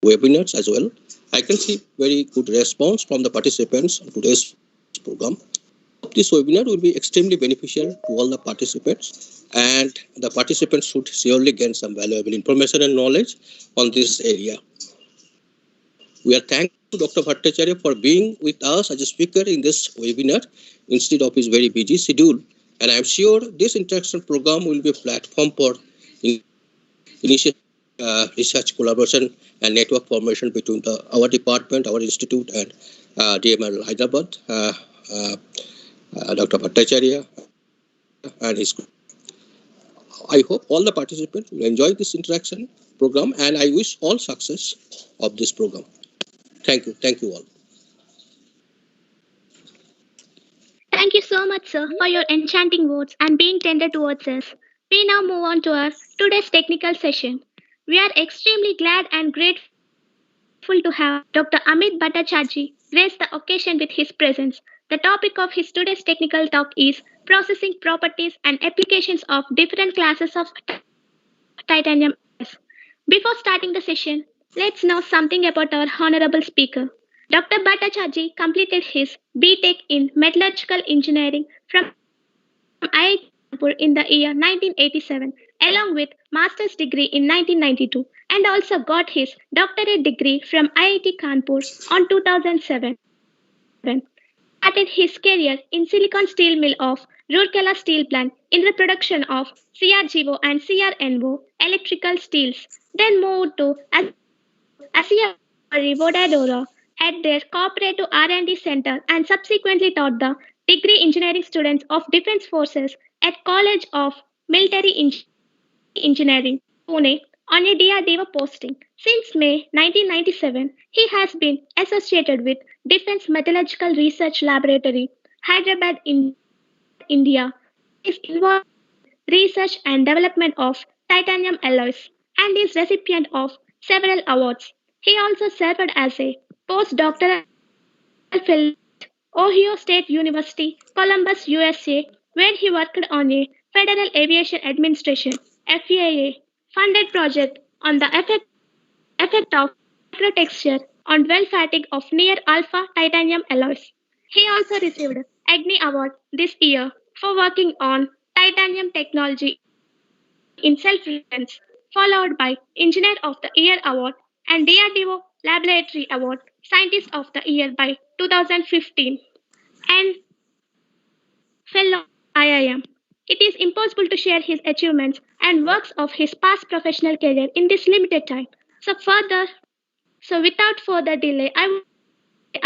webinars as well. I can see very good response from the participants on today's program. This webinar will be extremely beneficial to all the participants, and the participants should surely gain some valuable information and knowledge on this area. We are thankful to Dr. Bhattacharjee for being with us as a speaker in this webinar instead of his very busy schedule. And I am sure this interaction program will be a platform for initial research collaboration and network formation between our department, our institute, and DMRL Hyderabad, Dr. Bhattacharjee and his group. I hope all the participants will enjoy this interaction program, and I wish all success of this program. Thank you. Thank you all. Thank you so much, sir, for your enchanting words and being tender towards us. We now move on to our today's technical session. We are extremely glad and grateful to have Dr. Amit Bhattacharjee grace the occasion with his presence. The topic of his today's technical talk is processing properties and applications of different classes of titanium. Before starting the session, let's know something about our honorable speaker. Dr. Bhattacharjee completed his B.Tech in Metallurgical Engineering from NIT Durgapur in the year 1987, along with master's degree in 1992, and also got his doctorate degree from IIT Kanpur on 2007. Started his career in Silicon Steel Mill of Rourkela Steel Plant in the production of CRGO and CRNO electrical steels, then moved to Asia Vodadora, had their cooperative R&D center, and subsequently taught the degree engineering students of Defense Forces at College of Military Engineering, Pune, on a DRDO posting. Since May 1997, he has been associated with Defense Metallurgical Research Laboratory, Hyderabad, India. He is involved in research and development of titanium alloys and is recipient of several awards. He also served as a postdoctoral fellow at Ohio State University, Columbus, USA, where he worked on a Federal Aviation Administration (FAA) funded project on the effect of microtexture on dwell fatigue of near alpha titanium alloys. He also received Agni Award this year for working on titanium technology in self-reliance, followed by Engineer of the Year Award and DRDO Laboratory Award, Scientist of the Year by 2015, and Fellow IIM. It is impossible to share his achievements and works of his past professional career in this limited time. So without further delay, I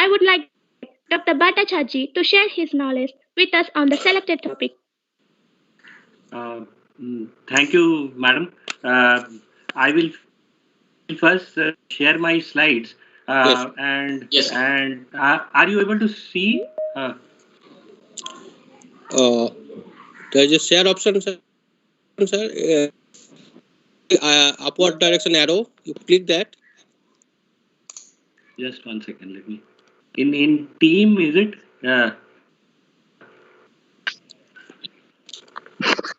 would like Dr. Bhattacharjee to share his knowledge with us on the selected topic. Thank you, madam. I will first share my slides. Yes. And are you able to see? There is a share option, sir. Upward direction arrow. You click that. Just 1 second. Let me. In team, is it?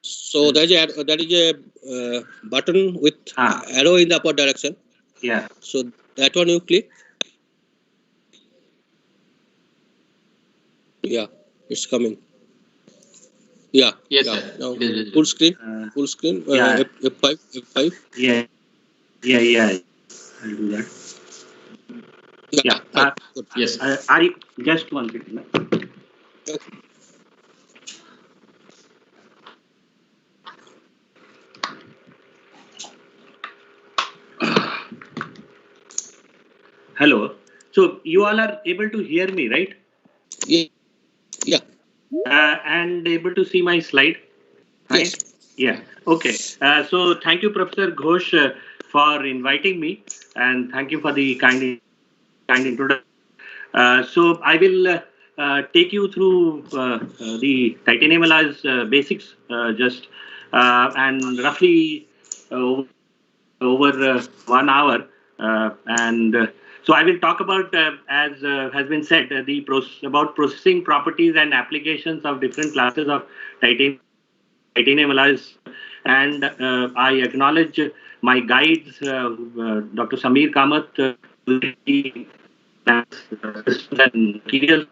So there is a button with arrow in the upward direction. Yeah. So that one you click. Yeah, it's coming. Yeah. Yes, yeah. sir. Now full screen. Full screen. Yeah. F5. Yeah. I'll do that. Yeah. Good. Yes. Are you just 1 second? Okay. Hello. So you all are able to hear me, right? Yeah. And able to see my slide? Right? Yes. Yeah. Okay. So thank you, Professor Ghosh, for inviting me, and thank you for the kind introduction. So I will take you through the titanium alloys basics, and roughly over 1 hour, so I will talk about, as has been said, about processing properties and applications of different classes of titanium alloys. And I acknowledge my guides, Dr. Sameer Kamath, and materials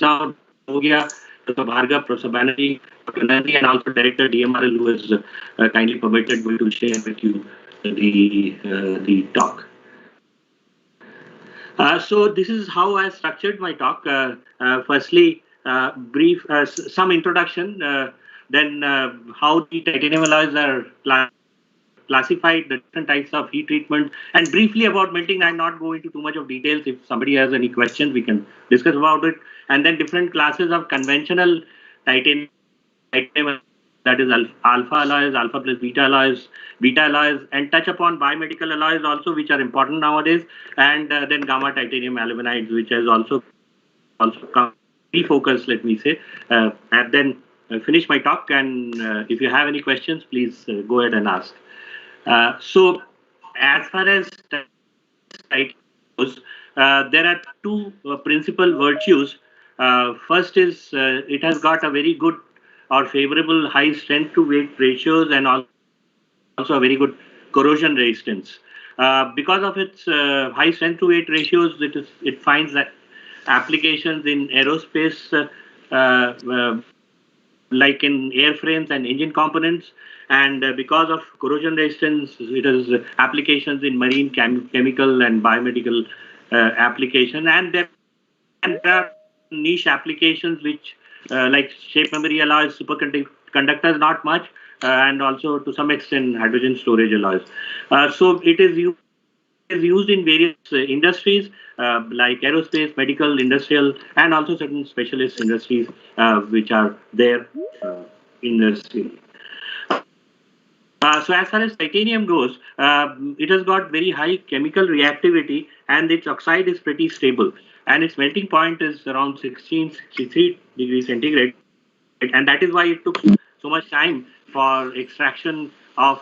now, Professor Bhargav, Professor Banerjee, Dr. Nandi, and also Director DMRL, who has kindly permitted me to share with you the talk. So this is how I structured my talk. Firstly, brief, some introduction, then how the titanium alloys are classified, the different types of heat treatment, and briefly about melting. I'll not go into too much of details. If somebody has any questions, we can discuss about it. And then different classes of conventional titanium, that is alpha alloys, alpha plus beta alloys, and touch upon biomedical alloys also, which are important nowadays, and then gamma titanium aluminides, which has also come refocus, let me say, and then finish my talk. And if you have any questions, please go ahead and ask. So, as far as titanium goes, there are two principal virtues. First is it has got a very good or favorable high strength to weight ratios, and also a very good corrosion resistance. Because of its high strength to weight ratios, it finds that applications in aerospace, like in airframes and engine components, and because of corrosion resistance, it has applications in marine, chemical, and biomedical application. And there are niche applications which, like shape memory alloys, superconductors, not much, and also to some extent hydrogen storage alloys. So it is used in various industries like aerospace, medical, industrial, and also certain specialist industries which are there in the city. So as far as titanium goes, it has got very high chemical reactivity, and its oxide is pretty stable, and its melting point is around 1663 degrees centigrade, and that is why it took so much time for extraction of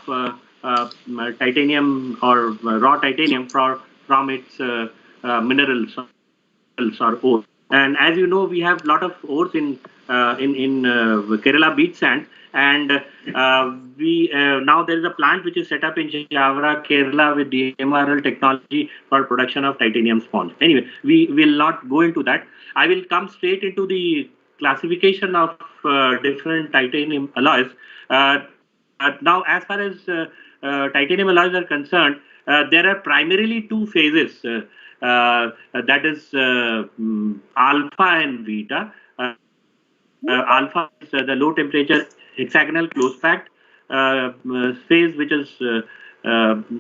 titanium or raw titanium from its minerals or ore. And as you know, we have a lot of ores in Kerala beach sand, and we now there is a plant which is set up in Javra, Kerala, with DMRL technology for production of titanium sponge. Anyway, we will not go into that. I will come straight into the classification of different titanium alloys. Now, as far as titanium alloys are concerned, there are primarily two phases. That is alpha and beta. Alpha is the low temperature hexagonal close packed phase, which is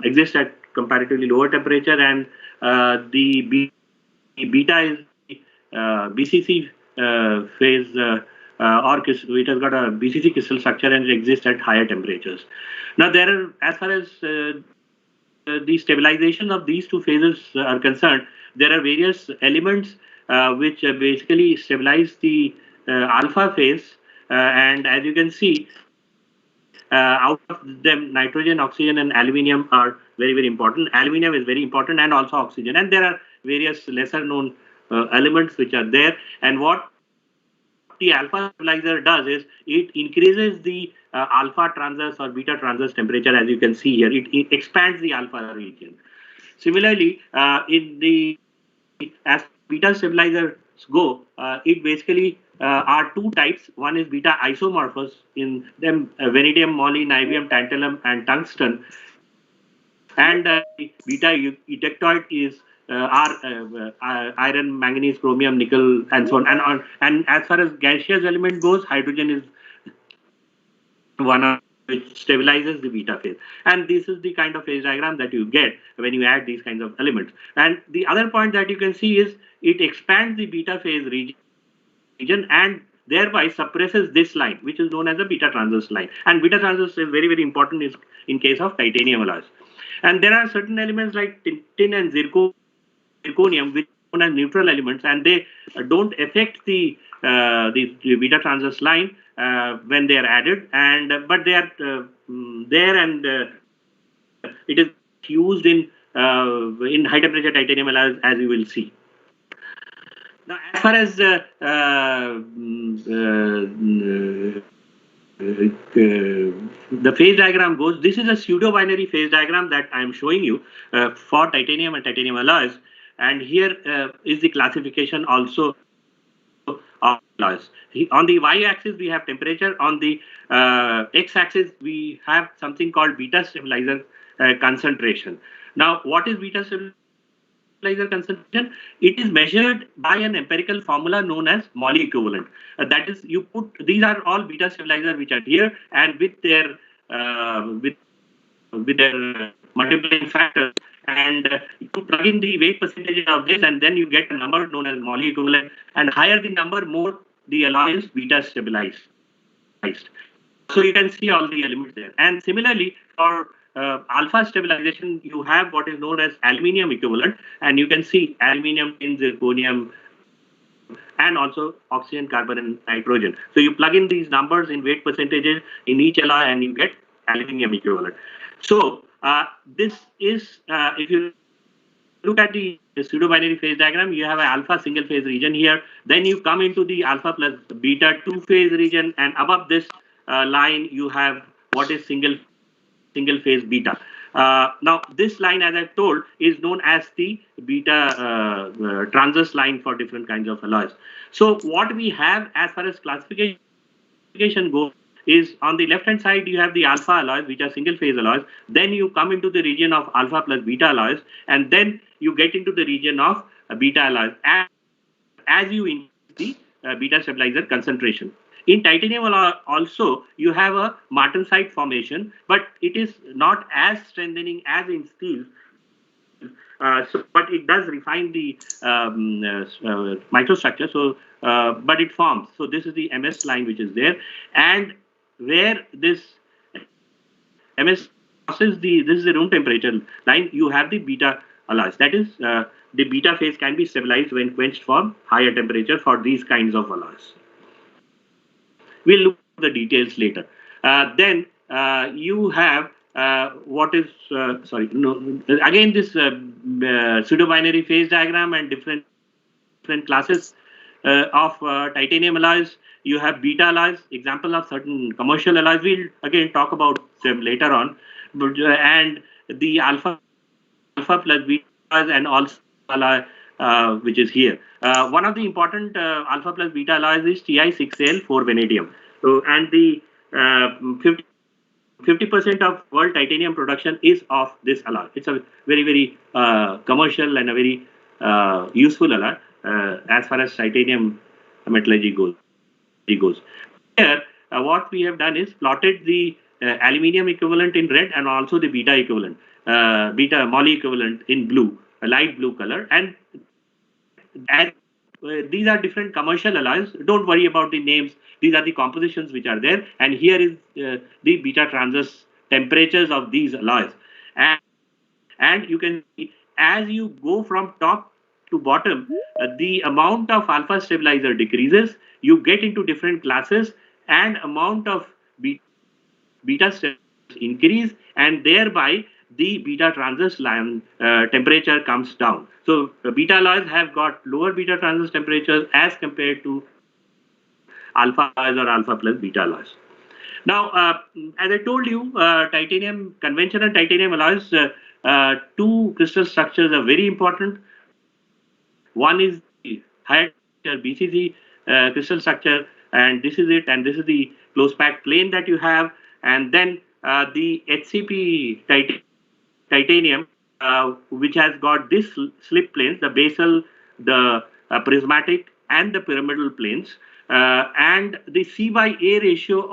exists at comparatively lower temperature, and the beta is the BCC phase, or it has got a BCC crystal structure and it exists at higher temperatures. Now, there are, as far as the stabilization of these two phases are concerned, there are various elements which basically stabilize the alpha phase, and as you can see, out of them, nitrogen, oxygen, and aluminium are very, very important. Aluminium is very important, and also oxygen. And there are various lesser known elements which are there. And what the alpha stabilizer does is it increases the alpha transverse or beta transverse temperature, as you can see here. It expands the alpha region. Similarly, as beta stabilizers go, it basically are two types. One is beta isomorphous, in them vanadium, moly, niobium, tantalum, and tungsten. And beta ejectoid is iron, manganese, chromium, nickel, and so on. And as far as gaseous element goes, hydrogen is one of which stabilizes the beta phase. And this is the kind of phase diagram that you get when you add these kinds of elements. And the other point that you can see is it expands the beta phase region and thereby suppresses this line, which is known as the beta transverse line. And beta transverse is very, very important in case of titanium alloys. And there are certain elements like tin and zirconium, which are known as neutral elements, and they don't affect the beta transverse line when they are added, and but they are there, and it is used in high temperature titanium alloys, as you will see. Now, as far as the the phase diagram goes, this is a pseudo-binary phase diagram that I am showing you for titanium and titanium alloys. And here is the classification also of alloys. On the y-axis, we have temperature. On the x-axis, we have something called beta stabilizer concentration. Now, what is beta stabilizer concentration? It is measured by an empirical formula known as Molly equivalent. That is, you put, these are all beta stabilizer which are here, and with their multiplying factors, and you plug in the weight percentage of this, and then you get a number known as Molly equivalent. And higher the number, more the alloy is beta stabilized. So you can see all the elements there. And similarly, for alpha stabilization, you have what is known as aluminium equivalent, and you can see aluminium, tin, zirconium, and also oxygen, carbon, and nitrogen. So you plug in these numbers in weight percentages in each alloy, and you get aluminium equivalent. So this is, if you look at the pseudo-binary phase diagram, you have an alpha single phase region here. Then you come into the alpha plus beta two phase region, and above this line you have what is single phase beta. Now this line, as I've told, is known as the beta transverse line for different kinds of alloys. So what we have as far as classification goes is, on the left hand side you have the alpha alloys, which are single phase alloys. Then you come into the region of alpha plus beta alloys, and then you get into the region of beta alloys as you increase the beta stabilizer concentration. In titanium alloy also you have a martensite formation, but it is not as strengthening as in steel. But it does refine the microstructure. So, but it forms. So this is the MS line which is there, and where this MS crosses this is the room temperature line, you have the beta alloys. That is, the beta phase can be stabilized when quenched for higher temperature for these kinds of alloys. We'll look at the details later. Then you have what is again this pseudo-binary phase diagram and different classes of titanium alloys. You have beta alloys, example of certain commercial alloys. We'll again talk about them later on. But, and the alpha plus beta alloys, and also alloy which is here. One of the important alpha plus beta alloys is Ti6Al4 vanadium. So, and the 50% of world titanium production is of this alloy. It's a very commercial and a very useful alloy as far as titanium metallurgy goes. Here, what we have done is plotted the aluminium equivalent in red and also the beta equivalent, beta Molly equivalent in blue, a light blue color. And these are different commercial alloys. Don't worry about the names. These are the compositions which are there. And here is the beta transverse temperatures of these alloys. And you can see, as you go from top to bottom, the amount of alpha stabilizer decreases. You get into different classes, and amount of beta stabilizers increase, and thereby the beta transverse line temperature comes down. So beta alloys have got lower beta transverse temperatures as compared to alpha alloys or alpha plus beta alloys. Now, as I told you, titanium, conventional titanium alloys, two crystal structures are very important. One is the higher BCC crystal structure, and this is it, and this is the close packed plane that you have, and then the HCP titanium, which has got this slip planes, the basal, the prismatic, and the pyramidal planes, and the C by A ratio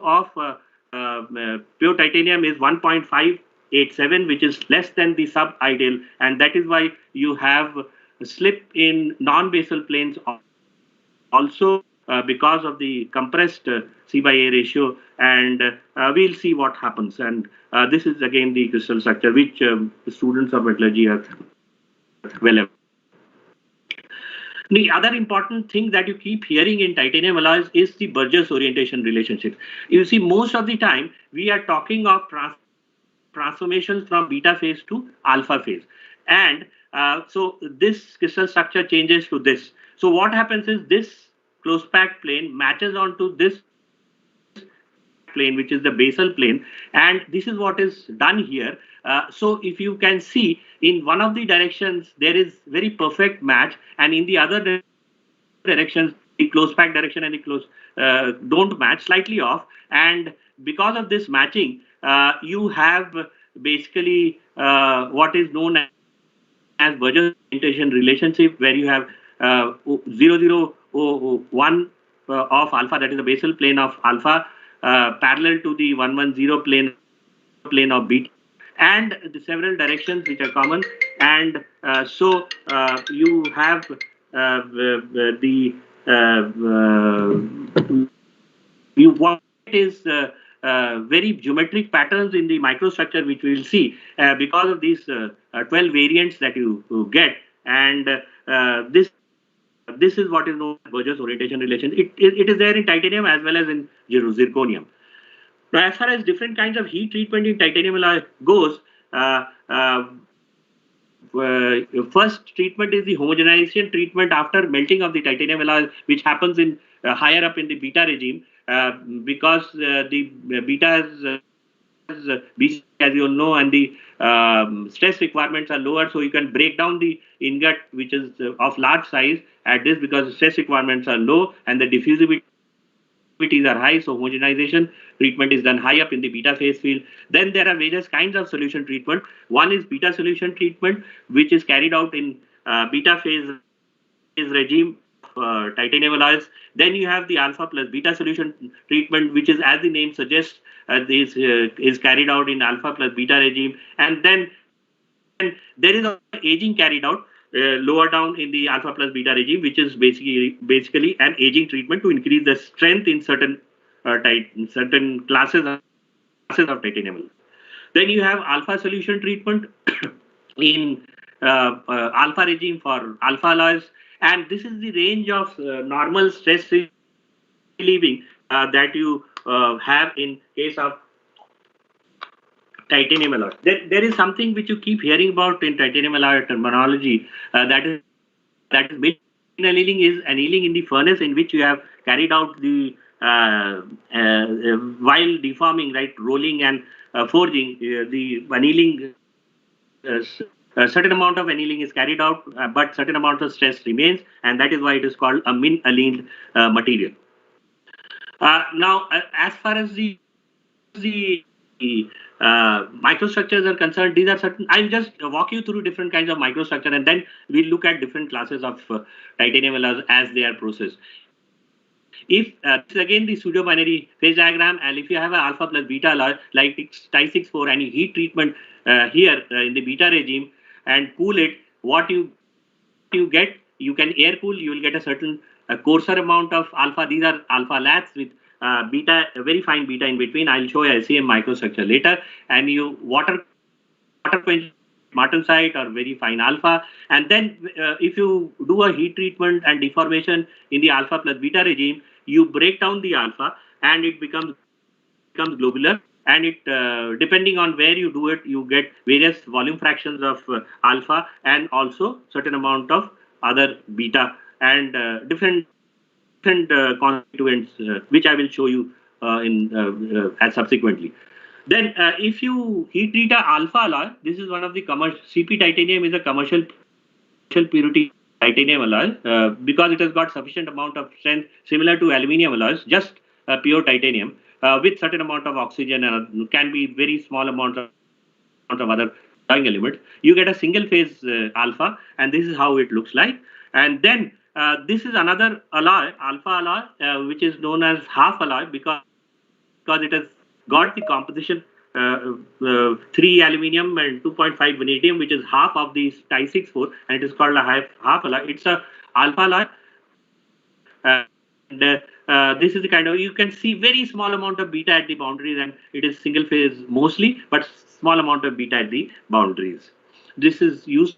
of pure titanium is 1.587, which is less than the sub-ideal, and that is why you have a slip in non-basal planes also because of the compressed C by A ratio, and we'll see what happens. And this is again the crystal structure which the students of metallurgy are well aware. The other important thing that you keep hearing in titanium alloys is the Burgess orientation relationship. You see, most of the time we are talking of transformations from beta phase to alpha phase, and so this crystal structure changes to this. So what happens is this close packed plane matches onto this plane, which is the basal plane, and this is what is done here. So if you can see, in one of the directions there is very perfect match, and in the other directions, the close pack direction and the close don't match, slightly off. And because of this matching, you have basically what is known as Burgess orientation relationship, where you have 0, 0, 1 of alpha, that is the basal plane of alpha, parallel to the 1, 1, 0 plane of beta, and the several directions which are common. And so you have the what is very geometric patterns in the microstructure, which we will see because of these 12 variants that you get. And this is what is known as Burgess orientation relation. It is there in titanium as well as in zirconium. Now, as far as different kinds of heat treatment in titanium alloy goes, first treatment is the homogenization treatment after melting of the titanium alloy, which happens in higher up in the beta regime, because the beta has BC, as you all know, and the stress requirements are lower, so you can break down the ingot, which is of large size, at this, because the stress requirements are low and the diffusivity are high, so homogenization treatment is done high up in the beta phase field. Then there are various kinds of solution treatment. One is beta solution treatment, which is carried out in beta phase regime titanium alloys. Then you have the alpha plus beta solution treatment, which is, as the name suggests, this is carried out in alpha plus beta regime. And then there is aging carried out lower down in the alpha plus beta regime, which is basically an aging treatment to increase the strength in certain classes of titanium alloy. Then you have alpha solution treatment in alpha regime for alpha alloys, and this is the range of normal stress relieving that you have in case of titanium alloy. There is something which you keep hearing about in titanium alloy terminology, that is annealing is annealing in the furnace, in which you have carried out the while deforming, right, rolling and forging, the annealing. A certain amount of annealing is carried out, but certain amount of stress remains, and that is why it is called a min annealed material. Now, as far as the microstructures are concerned, these are certain. I'll just walk you through different kinds of microstructure, and then we'll look at different classes of titanium alloys as they are processed. If this is again the pseudo binary phase diagram, and if you have an alpha plus beta alloy like Ti6-4 and you heat treatment here in the beta regime and cool it, what you get, you can air cool, you will get a certain coarser amount of alpha. These are alpha lats with beta, a very fine beta in between. I'll show you LCM microstructure later. And you water quench martensite or very fine alpha. And then if you do a heat treatment and deformation in the alpha plus beta regime, you break down the alpha and it becomes globular. And it depending on where you do it, you get various volume fractions of alpha and also certain amount of other beta and different constituents, which I will show you as subsequently. Then if you heat treat a alpha alloy, this is one of the commercial, CP titanium is a commercial purity titanium alloy because it has got sufficient amount of strength similar to aluminium alloys, just pure titanium with certain amount of oxygen and can be very small amount of other elements. You get a single phase alpha, and this is how it looks like. And then this is another alloy, alpha alloy, which is known as half alloy because it has got the composition 3 aluminium and 2.5 vanadium, which is half of the Ti6-4, and it is called a half alloy. It's a alpha alloy. And this is the kind of, you can see very small amount of beta at the boundaries, and it is single phase mostly, but small amount of beta at the boundaries. This is used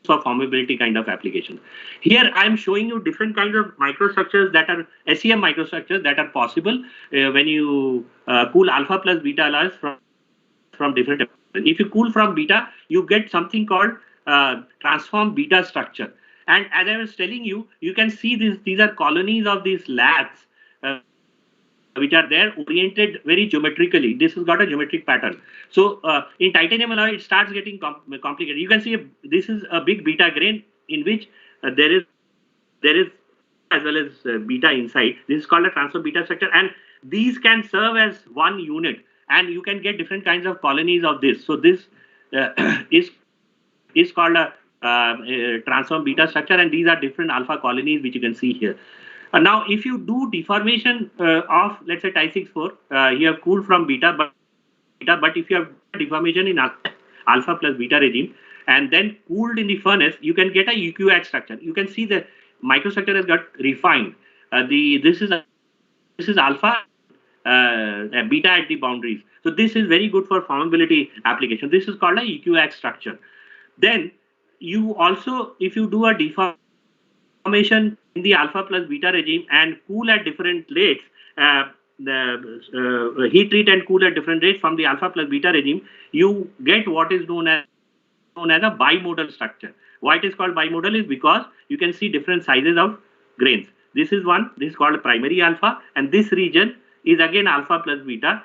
for formability kind of application. Here I am showing you different kinds of microstructures that are SEM microstructures that are possible when you cool alpha plus beta alloys from different. If you cool from beta, you get something called transform beta structure. And as I was telling you, you can see these are colonies of these lats which are there oriented very geometrically. This has got a geometric pattern. So in titanium alloy, it starts getting complicated. You can see this is a big beta grain in which there is as well as beta inside. This is called a transform beta structure, and these can serve as one unit, and you can get different kinds of colonies of this. So this is called a transform beta structure, and these are different alpha colonies which you can see here. Now, if you do deformation of, let's say, Ti6-4, you have cooled from beta, but if you have deformation in alpha plus beta regime and then cooled in the furnace, you can get a UQAC structure. You can see the microstructure has got refined. This is alpha, beta at the boundaries. So this is very good for formability application. This is called a UQAC structure. Then you also, if you do a deformation in the alpha plus beta regime and cool at different rates, heat treat and cool at different rates from the alpha plus beta regime, you get what is known as a bimodal structure. Why it is called bimodal is because you can see different sizes of grains. This is one, this is called primary alpha, and this region is again alpha plus beta.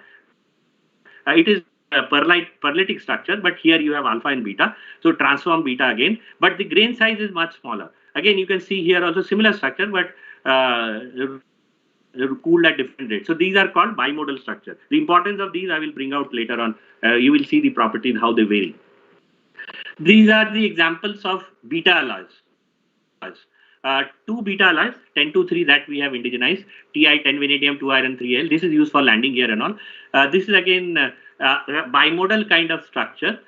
It is a perlitic structure, but here you have alpha and beta. So transform beta again, but the grain size is much smaller. Again, you can see here also similar structure, but cooled at different rates. So these are called bimodal structure. The importance of these I will bring out later on. You will see the property and how they vary. These are the examples of beta alloys. Two beta alloys, 10-3 that we have indigenized, Ti 10 vanadium 2 iron 3Al. This is used for landing gear and all. This is again bimodal kind of structure.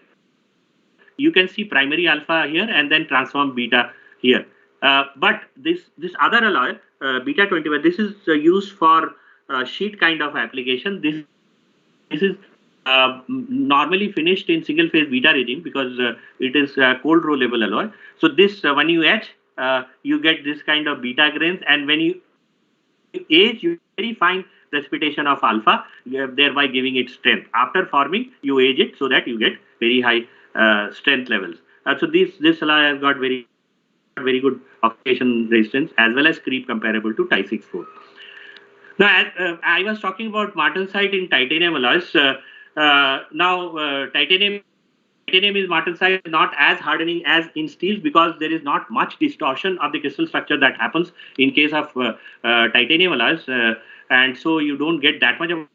You can see primary alpha here and then transform beta here. But this other alloy, beta 21, this is used for sheet kind of application. This is normally finished in single phase beta regime because it is cold rollable alloy. So this when you etch, you get this kind of beta grains, and when you age, you very fine precipitation of alpha, thereby giving it strength. After forming, you age it so that you get very high strength levels. So this alloy has got very good oxidation resistance as well as creep comparable to Ti6-4. Now, I was talking about martensite in titanium alloys. Titanium is martensite, not as hardening as in steels because there is not much distortion of the crystal structure that happens in case of titanium alloys, and so you don't get that much of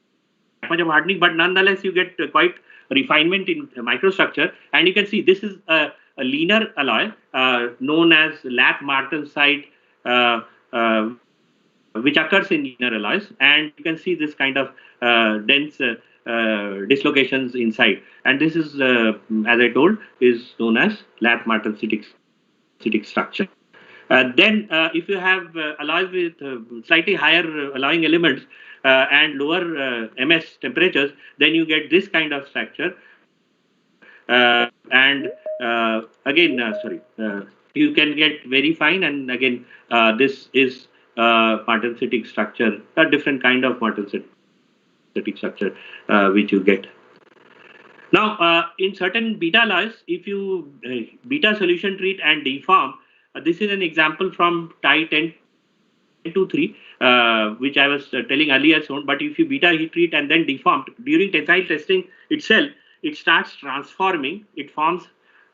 hardening. But nonetheless, you get quite refinement in microstructure, and you can see this is a leaner alloy known as lath martensite, which occurs in leaner alloys, and you can see this kind of dense dislocations inside, and this is as I told is known as lath martensitic structure. Then if you have alloys with slightly higher alloying elements and lower MS temperatures, then you get this kind of structure, and again you can get very fine, and again this is martensitic structure, a different kind of martensitic structure which you get. Now, in certain beta alloys, if you beta solution treat and deform, this is an example from Ti 10-3, which I was telling earlier. But if you beta heat treat and then deform during tensile testing itself, it starts transforming. It forms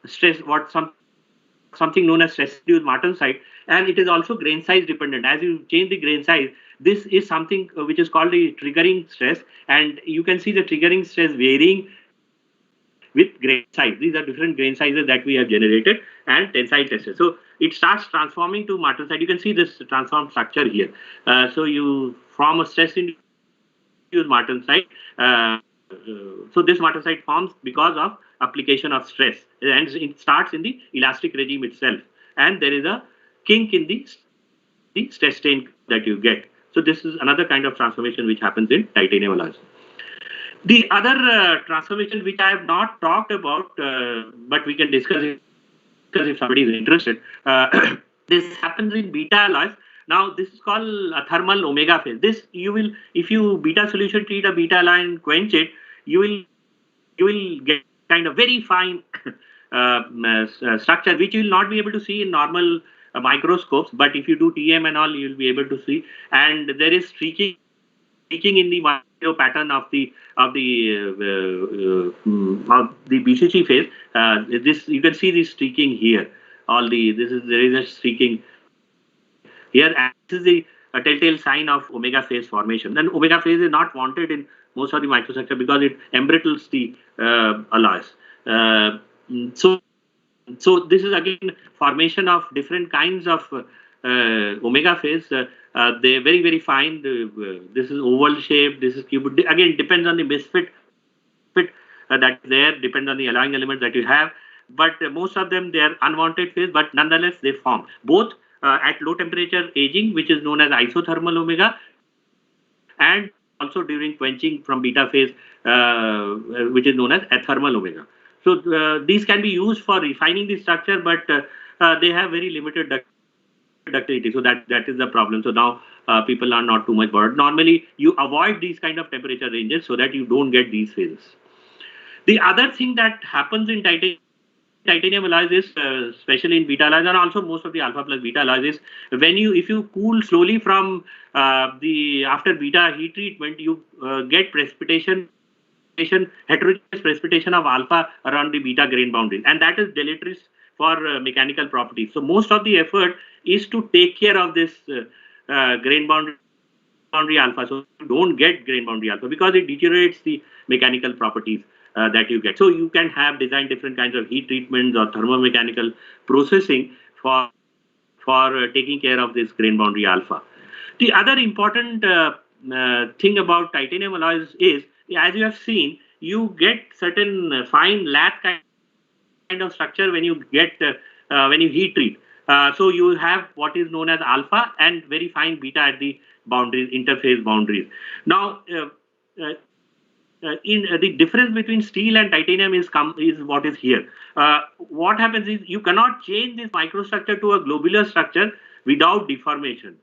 stress, something known as stress-induced martensite, and it is also grain size dependent. As you change the grain size, this is something which is called the triggering stress, and you can see the triggering stress varying with grain size. These are different grain sizes that we have generated and tensile tested. So it starts transforming to martensite. You can see this transformed structure here. So you form a stress-induced martensite. So this martensite forms because of application of stress, and it starts in the elastic regime itself, and there is a kink in the stress strain that you get. So this is another kind of transformation which happens in titanium alloys. The other transformation which I have not talked about, but we can discuss it if somebody is interested. This happens in beta alloys. Now this is called a thermal omega phase. This you will, if you beta solution treat a beta alloy and quench it, you will get kind of very fine structure which you will not be able to see in normal microscopes. But if you do TM and all, you will be able to see. And there is streaking streaking in the 1-0 pattern of the BCG phase. This you can see the streaking here. There is a streaking here, and this is the telltale sign of omega phase formation. Then omega phase is not wanted in most of the microstructure because it embrittles the alloys. So this is again formation of different kinds of omega phase. They're very fine. This is oval shape. This is cube. Again, depends on the misfit that is there. Depends on the alloying element that you have. But most of them, they are unwanted phase. But nonetheless, they form both at low temperature aging, which is known as isothermal omega, and also during quenching from beta phase, which is known as athermal omega. So these can be used for refining the structure, but they have very limited ductility. So that is the problem. So now people are not too much bothered. Normally, you avoid these kind of temperature ranges so that you don't get these phases. The other thing that happens in titanium alloys is, especially in beta alloys and also most of the alpha plus beta alloys, is if you cool slowly from after beta heat treatment, you get heterogeneous precipitation of alpha around the beta grain boundaries, and that is deleterious for mechanical properties. So most of the effort is to take care of this grain boundary alpha, so you don't get grain boundary alpha because it deteriorates the mechanical properties that you get. So you can have design different kinds of heat treatments or thermomechanical processing for taking care of this grain boundary alpha. The other important thing about titanium alloys is, as you have seen, you get certain fine lath kind of structure when you heat treat. So you have what is known as alpha and very fine beta at the boundaries, interface boundaries. Now, the difference between steel and titanium is what is here. What happens is you cannot change this microstructure to a globular structure without deformation.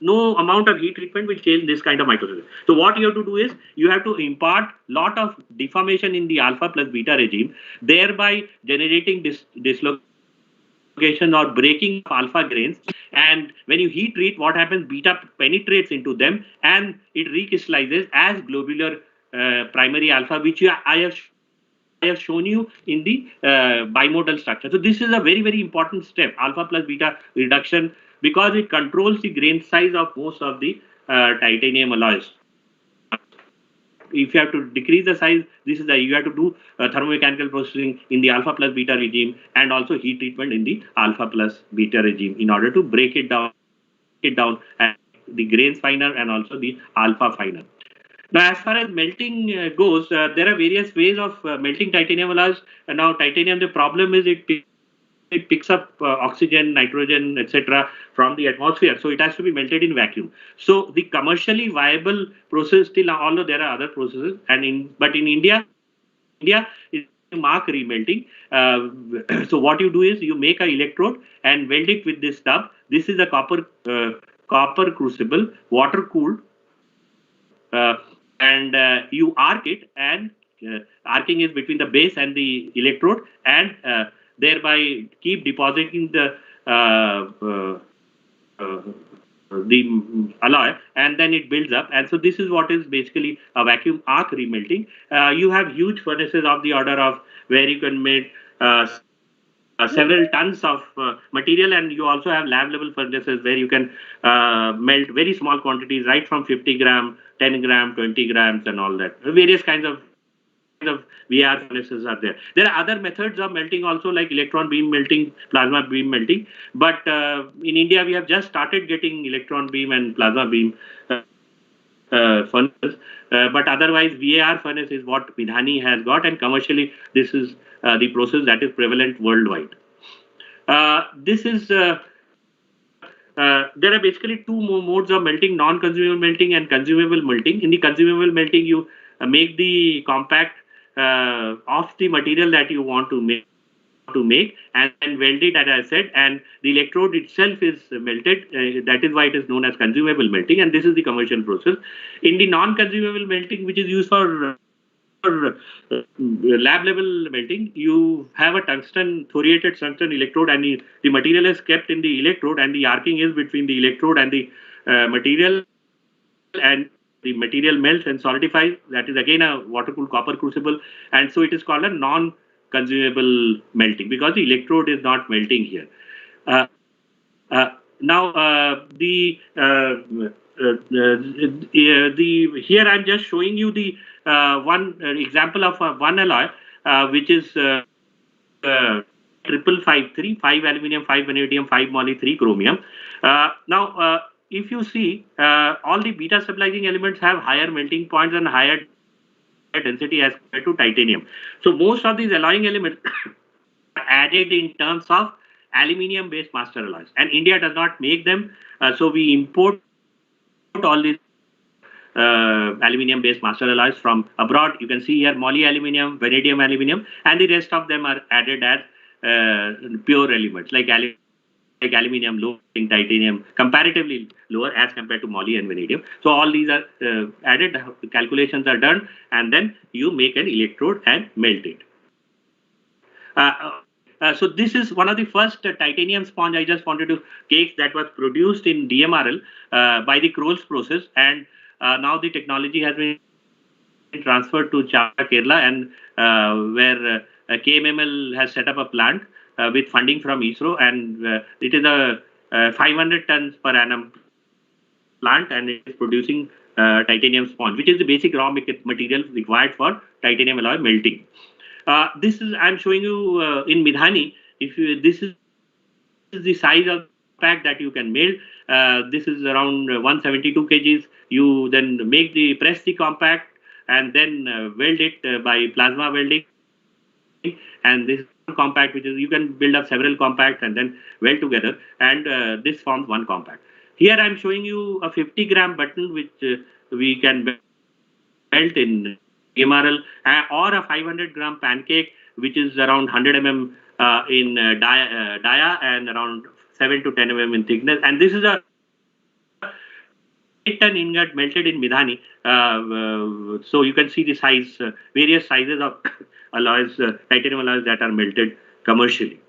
No amount of heat treatment will change this kind of microstructure. So what you have to do is you have to impart lot of deformation in the alpha plus beta regime, thereby generating dislocation or breaking of alpha grains. And when you heat treat, what happens? Beta penetrates into them and it recrystallizes as globular primary alpha, which I have shown you in the bimodal structure. So this is a very important step, alpha plus beta reduction, because it controls the grain size of most of the titanium alloys. If you have to decrease the size, you have to do thermomechanical processing in the alpha plus beta regime and also heat treatment in the alpha plus beta regime in order to break it down and the grains finer and also the alpha finer. Now, as far as melting goes, there are various ways of melting titanium alloys. Now, titanium, the problem is it picks up oxygen, nitrogen, etc. from the atmosphere. So it has to be melted in vacuum. So the commercially viable process, still, although there are other processes, but in India is mark remelting. So what you do is you make an electrode and weld it with this tub. This is a copper crucible, water cooled, and you arc it, and arcing is between the base and the electrode, and thereby keep depositing the alloy, and then it builds up. And so this is what is basically a vacuum arc remelting. You have huge furnaces of the order of where you can make several tons of material, and you also have lab level furnaces where you can melt very small quantities, right from 50 gram, 10 gram, 20 grams, and all that. Various kinds of VR furnaces are there. There are other methods of melting also, like electron beam melting, plasma beam melting. But in India, we have just started getting electron beam and plasma beam furnaces. But otherwise, VAR furnace is what Midhani has got, and commercially, this is the process that is prevalent worldwide. There are basically two modes of melting: non-consumable melting and consumable melting. In the consumable melting, you make the compact of the material that you want to make and weld it, as I said, and the electrode itself is melted. That is why it is known as consumable melting, and this is the commercial process. In the non-consumable melting, which is used for lab level melting, you have a thoriated tungsten electrode, and the material is kept in the electrode, and the arcing is between the electrode and the material, and the material melts and solidifies. That is again a water-cooled copper crucible, and so it is called a non-consumable melting because the electrode is not melting here. Uh, Now here I'm just showing you the one example of one alloy which is triple 5 3 5 aluminium 5 vanadium 5 moly 3 chromium. Now if you see all the beta stabilizing elements have higher melting points and higher density as compared to titanium. So most of these alloying elements are added in terms of aluminium based master alloys, and India does not make them, so we import all these aluminium based master alloys from abroad. You can see here moly aluminium, vanadium aluminium, and the rest of them are added as pure elements like aluminium, low in titanium, comparatively lower as compared to moly and vanadium. So all these are added, the calculations are done, and then you make an electrode and melt it. So this is one of the first titanium sponge I just wanted to cakes that was produced in DMRL by the Kroll's process, and now the technology has been transferred to Chava, Kerala, and where KMML has set up a plant with funding from ISRO, and it is a 500 tons per annum plant, and it is producing titanium sponge, which is the basic raw material required for titanium alloy melting. This is I'm showing you in Midhani. If you, this is the size of compact that you can melt. This is around 172 kgs. You then press the compact and then weld it by plasma welding. And this compact, which is you can build up several compacts and then weld together, and this forms one compact. Here I'm showing you a 50-gram button which we can melt in DMRL, or a 500-gram pancake which is around 100 mm in dia and around 7 to 10 mm in thickness. And this is a 8-ton ingot melted in Midhani. So you can see the size, various sizes of alloys, titanium alloys that are melted commercially.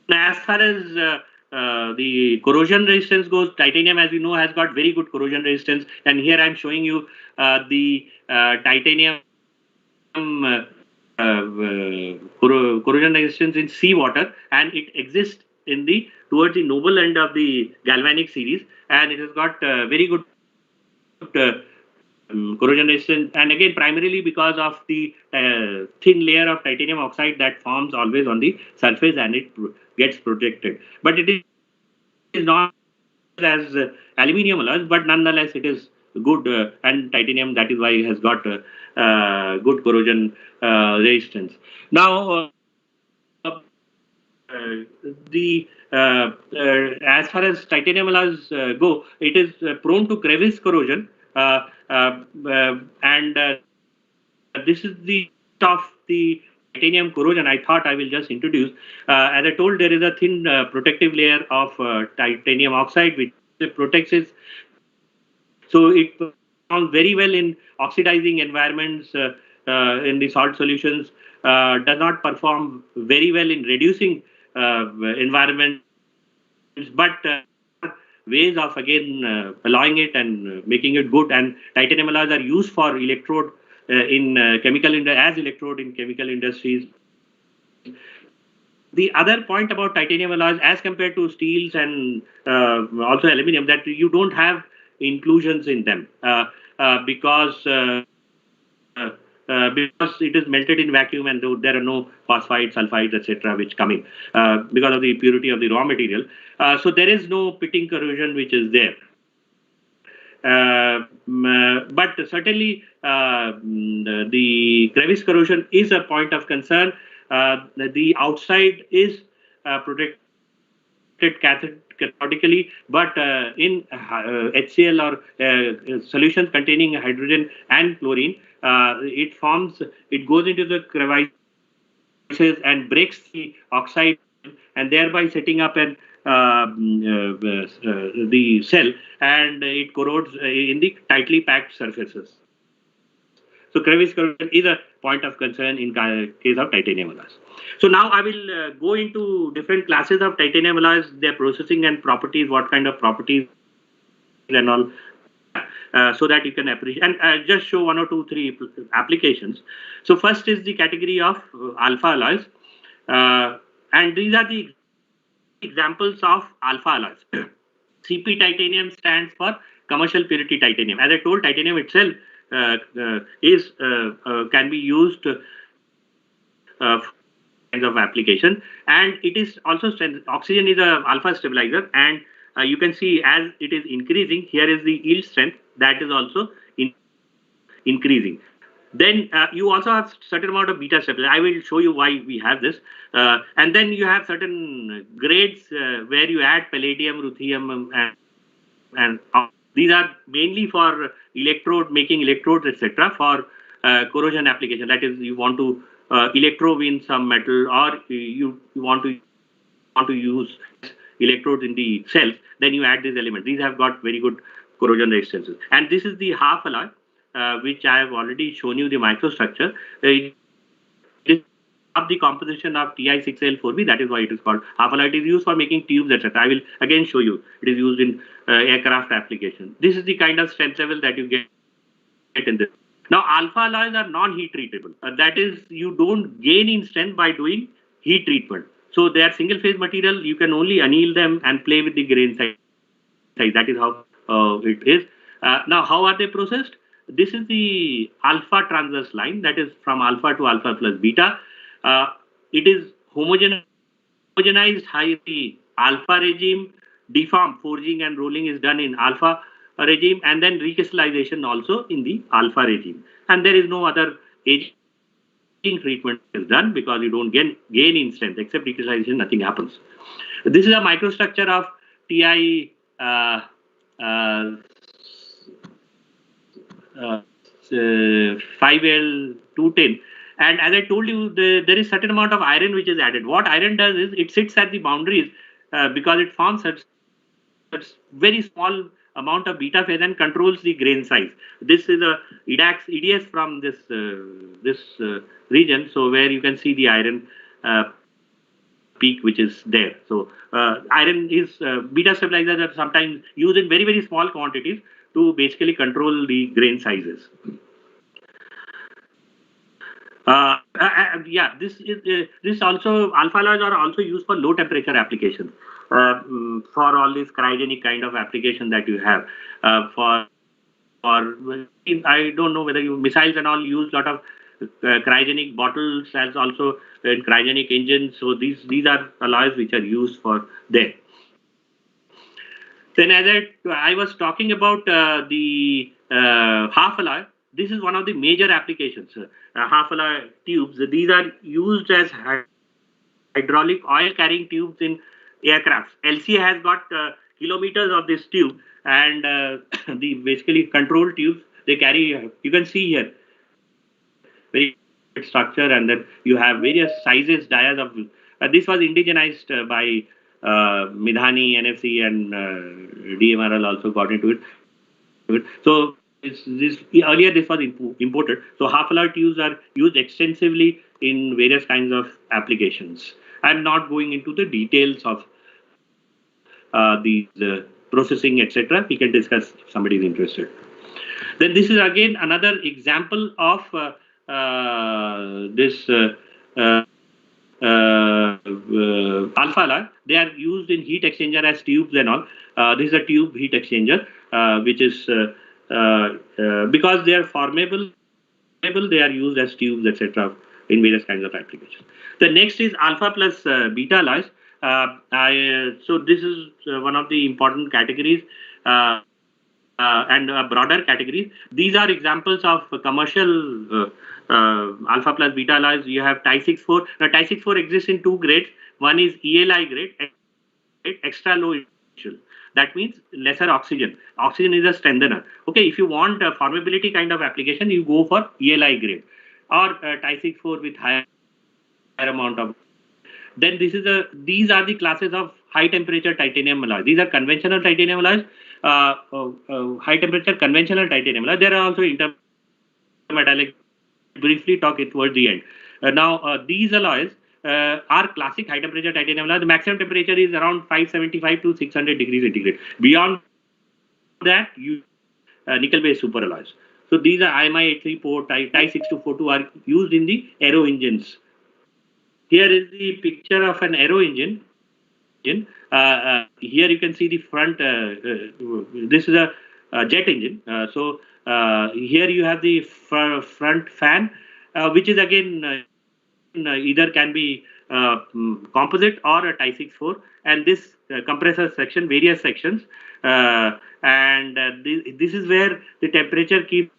As far as the corrosion resistance goes, titanium, as you know, has got very good corrosion resistance. And here I'm showing you the titanium corrosion resistance in seawater, and it exists in the towards the noble end of the galvanic series, and it has got very good corrosion resistance, and again primarily because of the thin layer of titanium oxide that forms always on the surface, and it gets protected. But it is not as aluminium alloys, but nonetheless it is good, and titanium, that is why it has got good corrosion resistance. Now as far as titanium alloys go, it is prone to crevice corrosion, and this is the of the titanium corrosion I thought I will just introduce. As I told, there is a thin protective layer of titanium oxide which protects it, so it performs very well in oxidizing environments, in the salt solutions, does not perform very well in reducing environments, but ways of again alloying it and making it good. And titanium alloys are used for electrode in chemical as electrode in chemical industries. The other point about titanium alloys as compared to steels and also aluminium, that you don't have inclusions in them because it is melted in vacuum, and there are no phosphides, sulfides, etc., which come in because of the purity of the raw material. So there is no pitting corrosion which is there. But certainly the crevice corrosion is a point of concern. The outside is protected cathodically, but in HCl or solutions containing hydrogen and chlorine, it goes into the crevices and breaks the oxide, and thereby setting up the cell, and it corrodes in the tightly packed surfaces. So crevice corrosion is a point of concern in case of titanium alloys. So now I will go into different classes of titanium alloys, their processing and properties, what kind of properties and all, so that you can appreciate. And just show 1 or 2, 3 applications. So first is the category of alpha alloys, and these are the examples of alpha alloys. CP titanium stands for commercial purity titanium. As I told, titanium itself can be used kinds of application, and it is also oxygen is a alpha stabilizer, and you can see as it is increasing, here is the yield strength that is also increasing. Then you also have certain amount of beta stabilizer. I will show you why we have this. And then you have certain grades where you add palladium, ruthenium, and these are mainly for making electrodes, etc. for corrosion application. That is, you want to electrowin some metal, or you want to use electrodes in the cells. Then you add this element. These have got very good corrosion resistances. And this is the half alloy, which I have already shown you the microstructure. It is of the composition of Ti6L4b. That is why it is called half alloy. It is used for making tubes, etc. I will again show you. It is used in aircraft application. This is the kind of strength level that you get in this. Now, alpha alloys are non-heat treatable. That is, you don't gain in strength by doing heat treatment. So they are single phase material. You can only anneal them and play with the grain size. That is how it is. Now, how are they processed? This is the alpha transverse line, that is from alpha to alpha plus beta. It is homogenized high the alpha regime, deform, forging and rolling is done in alpha regime, and then recrystallization also in the alpha regime. And there is no other aging treatment is done because you don't gain in strength. Except recrystallization, nothing happens. This is a microstructure of Ti 5L210, and as I told you, there is certain amount of iron which is added. What iron does is it sits at the boundaries because it forms such very small amount of beta phase and controls the grain size. This is a EDS from this region, so where you can see the iron peak which is there. So iron is beta stabilizers are sometimes used in very, very small quantities to basically control the grain sizes. Yeah, this also alpha alloys are also used for low temperature application, for all this cryogenic kind of application that you have. I don't know whether you missiles and all use a lot of cryogenic bottles as also cryogenic engines. So these are alloys which are used for there. Then as I was talking about the half alloy, this is one of the major applications. Half alloy tubes, these are used as hydraulic oil carrying tubes in aircrafts. LCA has got kilometers of this tube, and the basically control tubes they carry. You can see here very structure, and then you have various sizes, dias of. This was indigenized by Midhani, NFC, and DMRL also got into it. So earlier this was imported. So half alloy tubes are used extensively in various kinds of applications. I'm not going into the details of these processing, etc. We can discuss if somebody is interested. Then this is again another example of this alpha alloy. They are used in heat exchanger as tubes and all. This is a tube heat exchanger, which is because they are formable, they are used as tubes, etc. in various kinds of applications. The next is alpha plus beta alloys. So this is one of the important categories and broader categories. These are examples of commercial alpha plus beta alloys. You have Ti6-4. Now Ti6-4 exists in two grades. One is ELI grade, extra low initial. That means lesser oxygen. Oxygen is a strengthener. Okay, if you want a formability kind of application, you go for ELI grade or Ti6-4 with higher amount of. Then these are the classes of high temperature titanium alloys. These are conventional titanium alloys, high temperature conventional titanium alloys. There are also intermetallic. Briefly talk it towards the end. Now these alloys are classic high temperature titanium alloys. The maximum temperature is around 575 to 600 degrees centigrade. Beyond that you nickel-based superalloys. So these are IMI 834, Ti 6242 are used in the aero engines. Here is the picture of an aero engine. Here you can see the front. This is a jet engine. Here you have the front fan, which is again either can be composite or a Ti 64, and this compressor section, various sections, this is where the temperature keeps,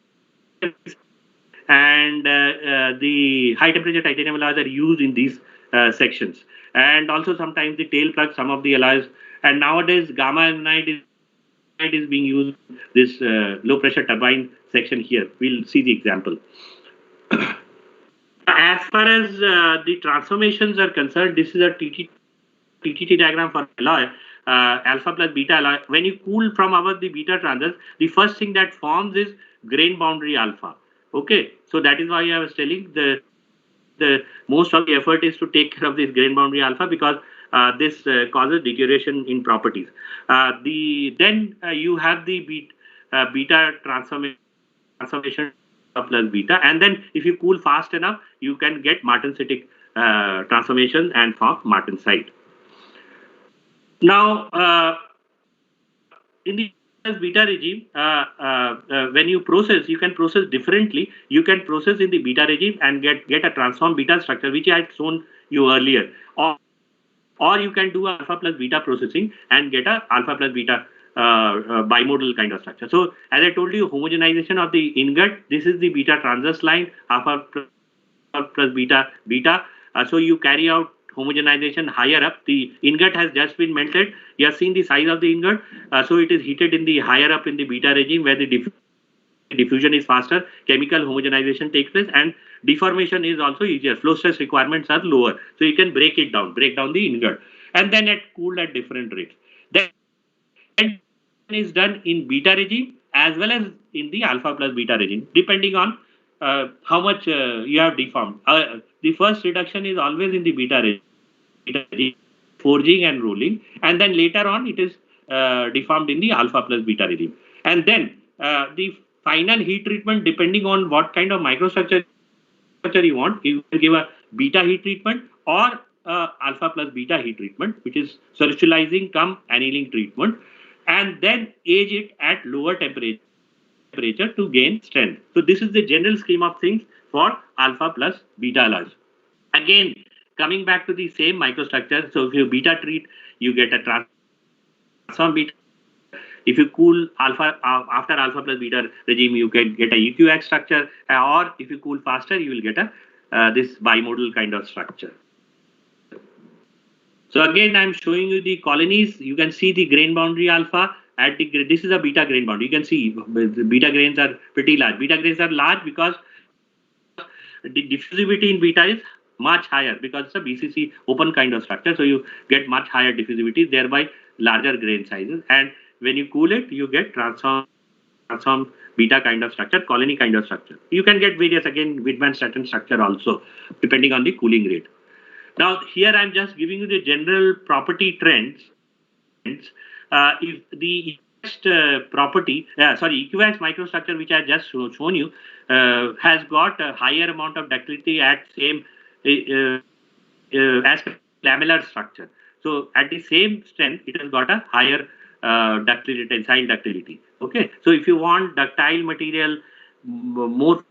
and the high temperature titanium alloys are used in these sections, and also sometimes the tail plug, some of the alloys, and nowadays gamma night is being used this low pressure turbine section here. We'll see the example. As far as the transformations are concerned, this is a TTT diagram for alloy, alpha plus beta alloy. When you cool from above the beta transistors, the first thing that forms is grain boundary alpha. Okay, so that is why I was telling the most of the effort is to take care of this grain boundary alpha, because this causes deterioration in properties. Then you have the beta transformation plus beta, and then if you cool fast enough, you can get martensitic transformation and form martensite. Now, in the beta regime, when you process, you can process differently. You can process in the beta regime and get a transform beta structure, which I had shown you earlier, or you can do alpha plus beta processing and get a alpha plus beta bimodal kind of structure. So as I told you, homogenization of the ingot, this is the beta transverse line, alpha plus beta. So you carry out homogenization higher up. The ingot has just been melted. You have seen the size of the ingot. So it is heated in the higher up in the beta regime, where the diffusion is faster, chemical homogenization takes place, and deformation is also easier. Flow stress requirements are lower, so you can break down the ingot, and then cooled at different rates. Then is done in beta regime as well as in the alpha plus beta regime, depending on how much you have deformed. The first reduction is always in the beta regime, forging and rolling, and then later on it is deformed in the alpha plus beta regime. And then the final heat treatment, depending on what kind of microstructure you want, you can give a beta heat treatment or alpha plus beta heat treatment, which is circularizing cum annealing treatment, and then age it at lower temperature to gain strength. So this is the general scheme of things for alpha plus beta alloys. Again, coming back to the same microstructure, so if you beta treat, you get a transform beta. If you cool alpha after alpha plus beta regime, you can get a EQX structure, or if you cool faster, you will get a this bimodal kind of structure. So again, I'm showing you the colonies. You can see the grain boundary alpha at the. This is a beta grain boundary. You can see the beta grains are pretty large. Beta grains are large because the diffusivity in beta is much higher, because it's a BCC open kind of structure. So you get much higher diffusivity, thereby larger grain sizes. And when you cool it, you get transform beta kind of structure, colony kind of structure. You can get various, again, Widman-Stratton structure also, depending on the cooling rate. Now, here I'm just giving you the general property trends. If the property, EQX microstructure, which I just shown you, has got a higher amount of ductility at same as lamellar structure. So at the same strength, it has got a higher ductility, tensile ductility. Okay, so if you want ductile material, more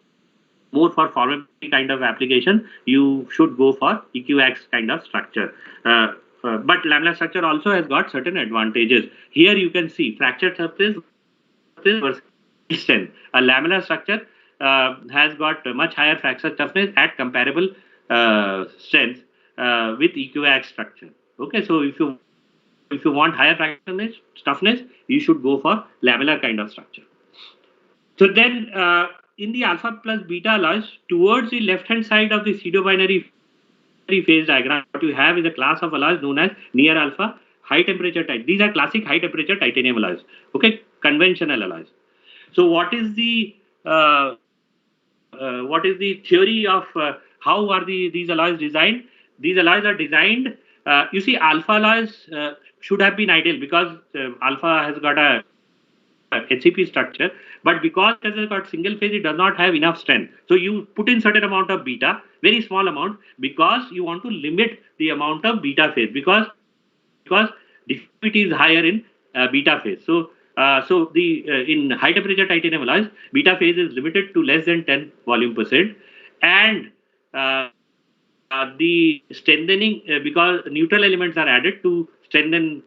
for formability kind of application, you should go for EQX kind of structure. But lamellar structure also has got certain advantages. Here you can see fracture surface versus strength. A lamellar structure has got much higher fracture toughness at comparable strength with EQX structure. Okay, so if you want higher fracture toughness, you should go for lamellar kind of structure. So then in the alpha plus beta alloys, towards the left hand side of the pseudo binary phase diagram, what you have is a class of alloys known as near alpha high temperature type. These are classic high temperature titanium alloys. Okay, conventional alloys. So what is the theory of how are these alloys designed? These alloys are designed. You see, alpha alloys should have been ideal, because alpha has got a HCP structure, but because it has got single phase, it does not have enough strength. So you put in certain amount of beta, very small amount, because you want to limit the amount of beta phase, because diffusivity is higher in beta phase. So the in high temperature titanium alloys, beta phase is limited to less than 10 volume percent, and the strengthening, because neutral elements are added to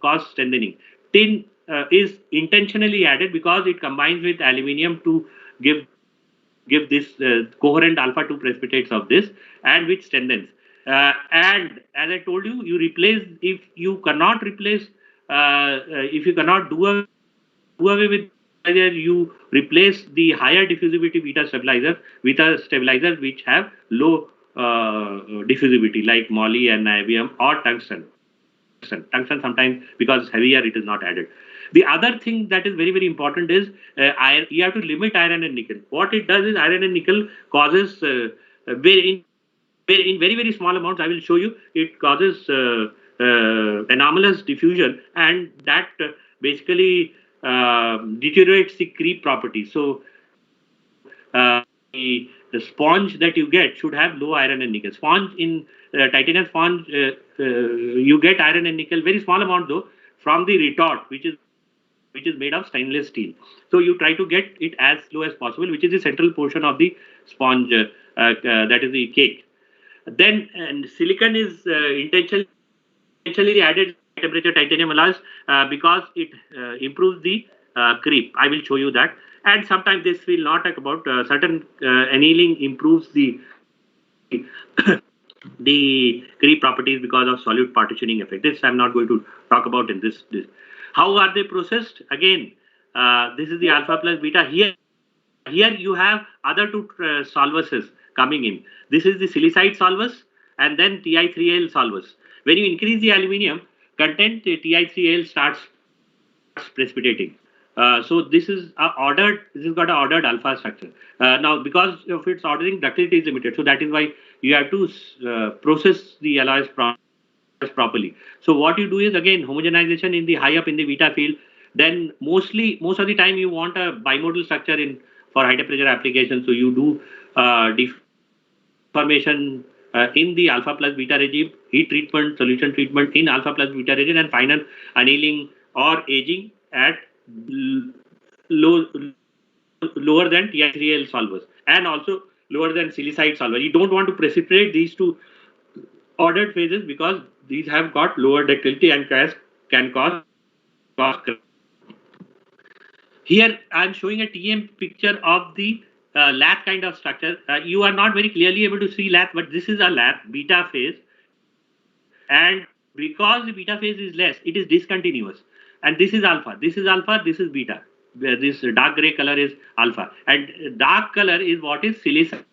cause strengthening. Tin is intentionally added because it combines with aluminium to give this coherent alpha 2 precipitates of this, and which strengthens. And as I told you, you replace, if you cannot replace, if you cannot do away with stabilizer, you replace the higher diffusivity beta stabilizer with a stabilizer which have low diffusivity, like moly and niobium or tungsten. Tungsten sometimes, because it's heavier, it is not added. The other thing that is very, very important is iron. You have to limit iron and nickel. What it does is, iron and nickel causes in very, very small amounts, I will show you, it causes anomalous diffusion, and that basically deteriorates the creep properties. So the sponge that you get should have low iron and nickel. Sponge in titanium sponge, you get iron and nickel, very small amount though, from the retort, which is made of stainless steel. So you try to get it as low as possible, which is the central portion of the sponge, that is the cake. Then silicon is intentionally added temperature titanium alloys because it improves the creep. I will show you that. And sometimes this will not talk about certain annealing improves the the creep properties because of solute partitioning effect. This I'm not going to talk about in this. How are they processed? Again, this is the alpha plus beta. Here you have other two solvers coming in. This is the silicide solvers and then Ti3Al solvers. When you increase the aluminium content, the Ti3Al starts precipitating. So this is ordered. This has got an ordered alpha structure. Now, because of its ordering, ductility is limited. So that is why you have to process the alloys properly. So what you do is, again, homogenization in the high up in the beta field. Then most of the time you want a bimodal structure in for high temperature application. So you do deformation in the alpha plus beta regime, heat treatment, solution treatment in alpha plus beta regime, and final annealing or aging at lower than Ti3Al solvers, and also lower than silicide solver. You don't want to precipitate these two ordered phases because these have got lower ductility and can cause. Here I am showing a TM picture of the lath kind of structure. You are not very clearly able to see lath, but this is a lath beta phase, and because the beta phase is less, it is discontinuous. And this is alpha, this is alpha, this is beta. This dark gray color is alpha, and dark color is what is silicide.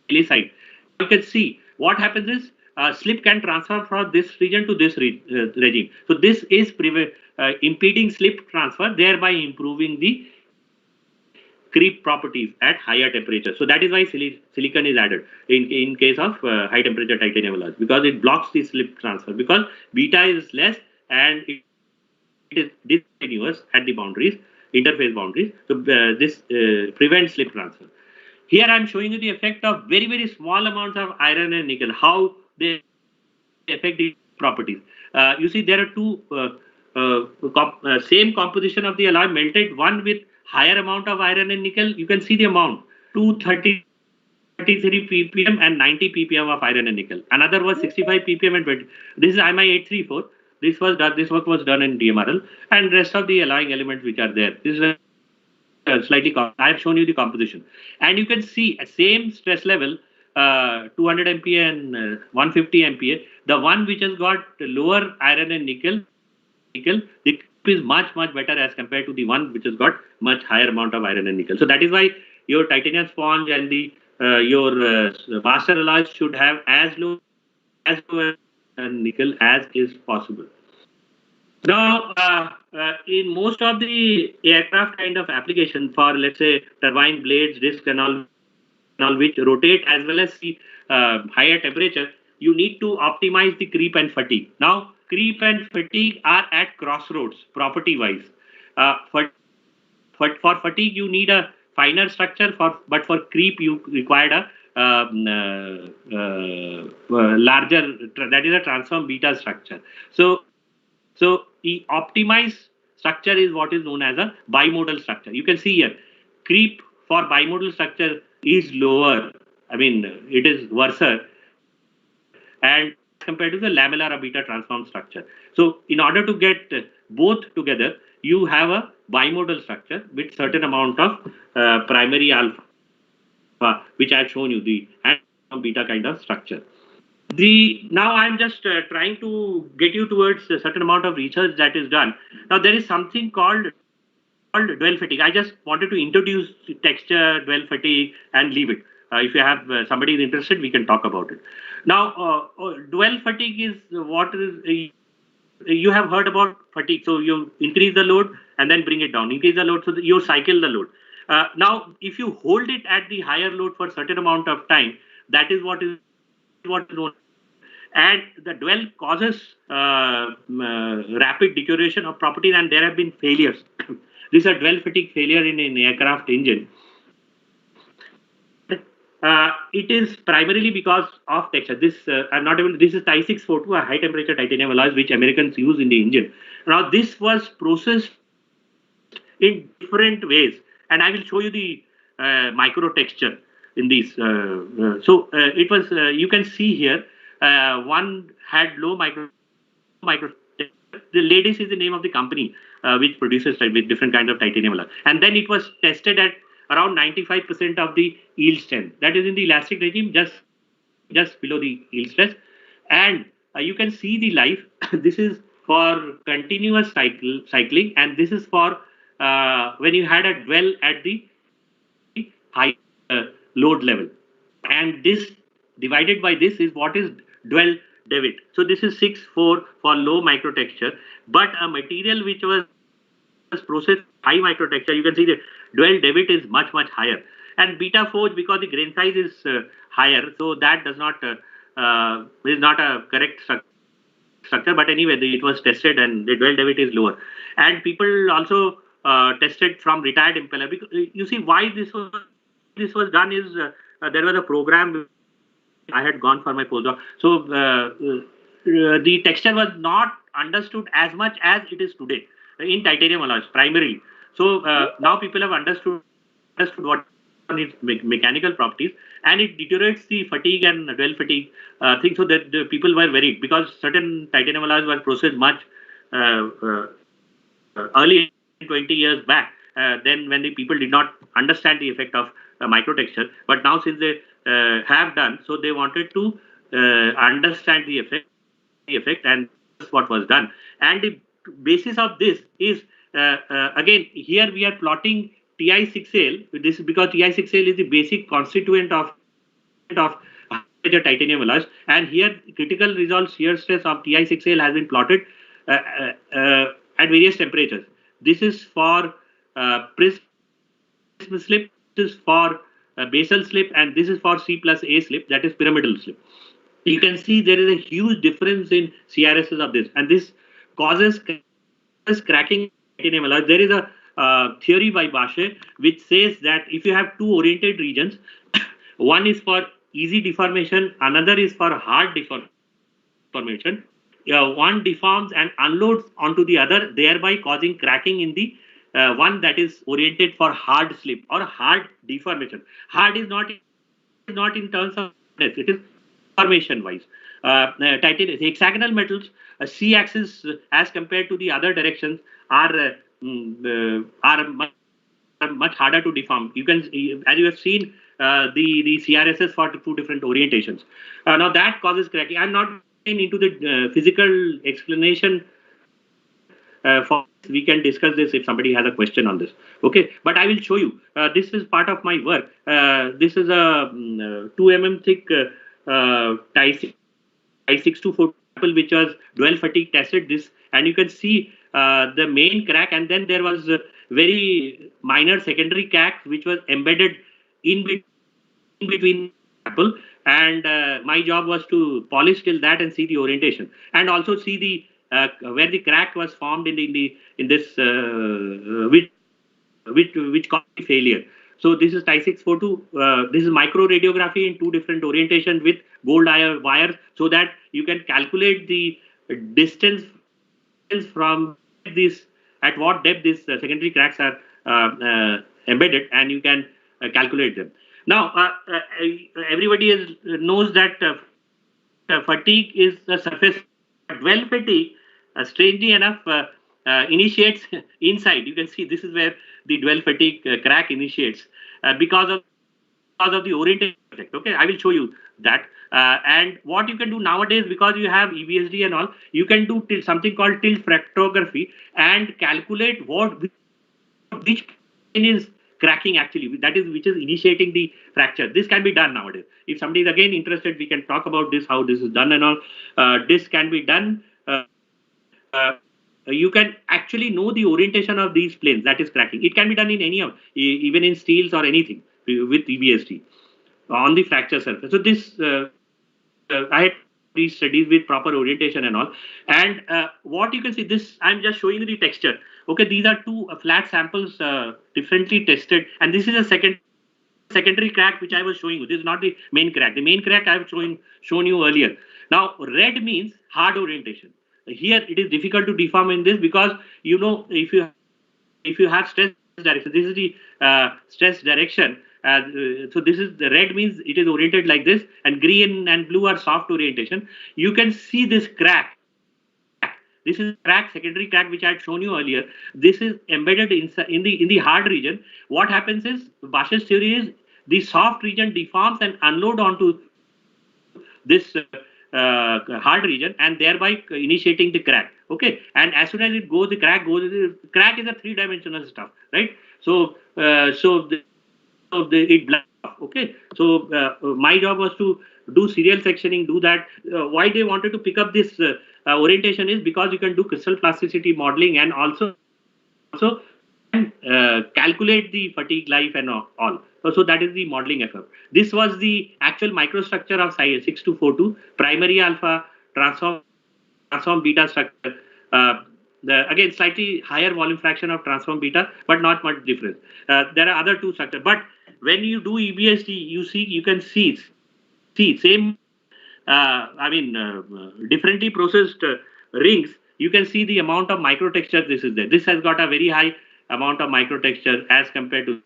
You can see what happens is slip can transfer from this region to this regime. So this is impeding slip transfer, thereby improving the creep properties at higher temperature. So that is why silicon is added in case of high temperature titanium alloys, because it blocks the slip transfer, because beta is less and it is discontinuous at the boundaries, interface boundaries. So this prevents slip transfer. Here I am showing you the effect of very, very small amounts of iron and nickel, how they affect the properties. You see there are two same composition of the alloy melted, one with higher amount of iron and nickel. You can see the amount 233 ppm and 90 ppm of iron and nickel. Another was 65 ppm and 20. This is IMI 834. This was done. This work was done in DMRL, and rest of the alloying elements which are there. This is slightly. I have shown you the composition, and you can see at same stress level, 200 MPa and 150 MPa. The one which has got lower iron and nickel, the creep is much better as compared to the one which has got much higher amount of iron and nickel. So that is why your titanium sponge and the your master alloys should have as low nickel as is possible. Now, in most of the aircraft kind of application for, let's say, turbine blades, discs and all which rotate as well as the higher temperature, you need to optimize the creep and fatigue. Now, creep and fatigue are at crossroads property wise. for fatigue you need a finer structure, but for creep you required a larger, that is a transform beta structure. So the optimized structure is what is known as a bimodal structure. You can see here, creep for bimodal structure is lower. I mean, it is worse, and compared to the lamellar or beta transform structure. So in order to get both together, you have a bimodal structure with certain amount of primary alpha, which I have shown you, the and beta kind of structure. Now I'm just trying to get you towards a certain amount of research that is done. Now there is something called dwell fatigue. I just wanted to introduce texture, dwell fatigue, and leave it. If you have somebody is interested, we can talk about it. Now, dwell fatigue is what is you have heard about fatigue. So you increase the load and then bring it down. Increase the load, so that you cycle the load. Now, if you hold it at the higher load for a certain amount of time, that is what is known. And the dwell causes rapid deterioration of properties, and there have been failures. This is a dwell fatigue failure in an aircraft engine. It is primarily because of texture. This I'm not able. This is Ti642, a high temperature titanium alloy which Americans use in the engine. Now this was processed in different ways, and I will show you the micro texture in these. It was. You can see here. One had low micro. The Ladies is the name of the company which produces with different kinds of titanium alloy, and then it was tested at around 95% of the yield strength. That is in the elastic regime, just below the yield stress. And you can see the life. This is for continuous cycling, and this is for when you had a dwell at the high load level. And this divided by this is what is dwell debit. So this is 6.4 for low microtexture, but a material which was processed high microtexture, you can see the dwell debit is much higher. And beta forge, because the grain size is higher, so that does not is not a correct structure. But anyway, it was tested, and the dwell debit is lower. And people also tested from retired impeller. Because you see why this was done is there was a program I had gone for my postdoc. So the texture was not understood as much as it is today in titanium alloys primarily. So now people have understood what its mechanical properties, and it deteriorates the fatigue and dwell fatigue thing. So that the people were worried because certain titanium alloys were processed much early 20 years back. Then when the people did not understand the effect of microtexture, but now since they have done, so they wanted to understand the effect, and that's what was done. And the basis of this is again here we are plotting Ti6Al. This is because Ti6Al is the basic constituent of titanium alloys, and here critical resolved shear stress of Ti6Al has been plotted at various temperatures. This is for prism slip, this is for basal slip, and this is for C plus A slip, that is pyramidal slip. You can see there is a huge difference in CRSs of this, and this causes cracking titanium alloys. There is a theory by Bashe which says that if you have two oriented regions, one is for easy deformation, another is for hard deformation. One deforms and unloads onto the other, thereby causing cracking in the one that is oriented for hard slip or hard deformation. Hard is not in terms of hardness, it is deformation wise. Hexagonal metals, C-axis as compared to the other directions are much harder to deform. You can, as you have seen, the CRSs for two different orientations. Now that causes cracking. I'm not into the physical explanation. We can discuss this if somebody has a question on this. Okay, but I will show you. This is part of my work. This is a 2 mm thick Ti624 which was dwell fatigue tested. This, and you can see the main crack, and then there was a very minor secondary crack which was embedded in between apple. And my job was to polish till that and see the orientation, and also see the where the crack was formed in this which which cause failure. So this is Ti642. This is micro radiography in two different orientation with gold wires, so that you can calculate the distance from this, at what depth these secondary cracks are embedded, and you can calculate them. Now, everybody knows that fatigue is the surface. Dwell fatigue, strangely enough, initiates inside. You can see this is where the dwell fatigue crack initiates because of the orientation effect. Okay, I will show you that. And what you can do nowadays, because you have EBSD and all, you can do something called tilt fractography and calculate which plane is cracking actually. That is, which is initiating the fracture. This can be done nowadays. If somebody is again interested, we can talk about this, how this is done and all. This can be done. You can actually know the orientation of these planes that is cracking. It can be done in any of, even in steels or anything with EBSD on the fracture surface. So this I had these studies with proper orientation and all. And what you can see, this I'm just showing you the texture. Okay, these are two flat samples differently tested, and this is a secondary crack which I was showing you. This is not the main crack. The main crack I've shown you earlier. Now, red means hard orientation. Here it is difficult to deform in this, because you know, if you have stress direction, this is the stress direction. So this is, the red means it is oriented like this, and green and blue are soft orientation. You can see this crack. This is crack, secondary crack, which I had shown you earlier. This is embedded in the hard region. What happens is, Bash's theory is, the soft region deforms and unload onto this hard region, and thereby initiating the crack. Okay, and as soon as it goes, the crack goes. The crack is a three-dimensional stuff, right? So it blocks off. Okay, so my job was to do serial sectioning, do that. Why they wanted to pick up this orientation is because you can do crystal plasticity modeling, and also calculate the fatigue life and all. So that is the modeling effort. This was the actual microstructure of 6242, primary alpha transform beta structure. Again, slightly higher volume fraction of transform beta, but not much difference. There are other two structures, but when you do EBSD, you can see same. Differently processed rings. You can see the amount of microtexture. This is there. This has got a very high amount of microtexture as compared to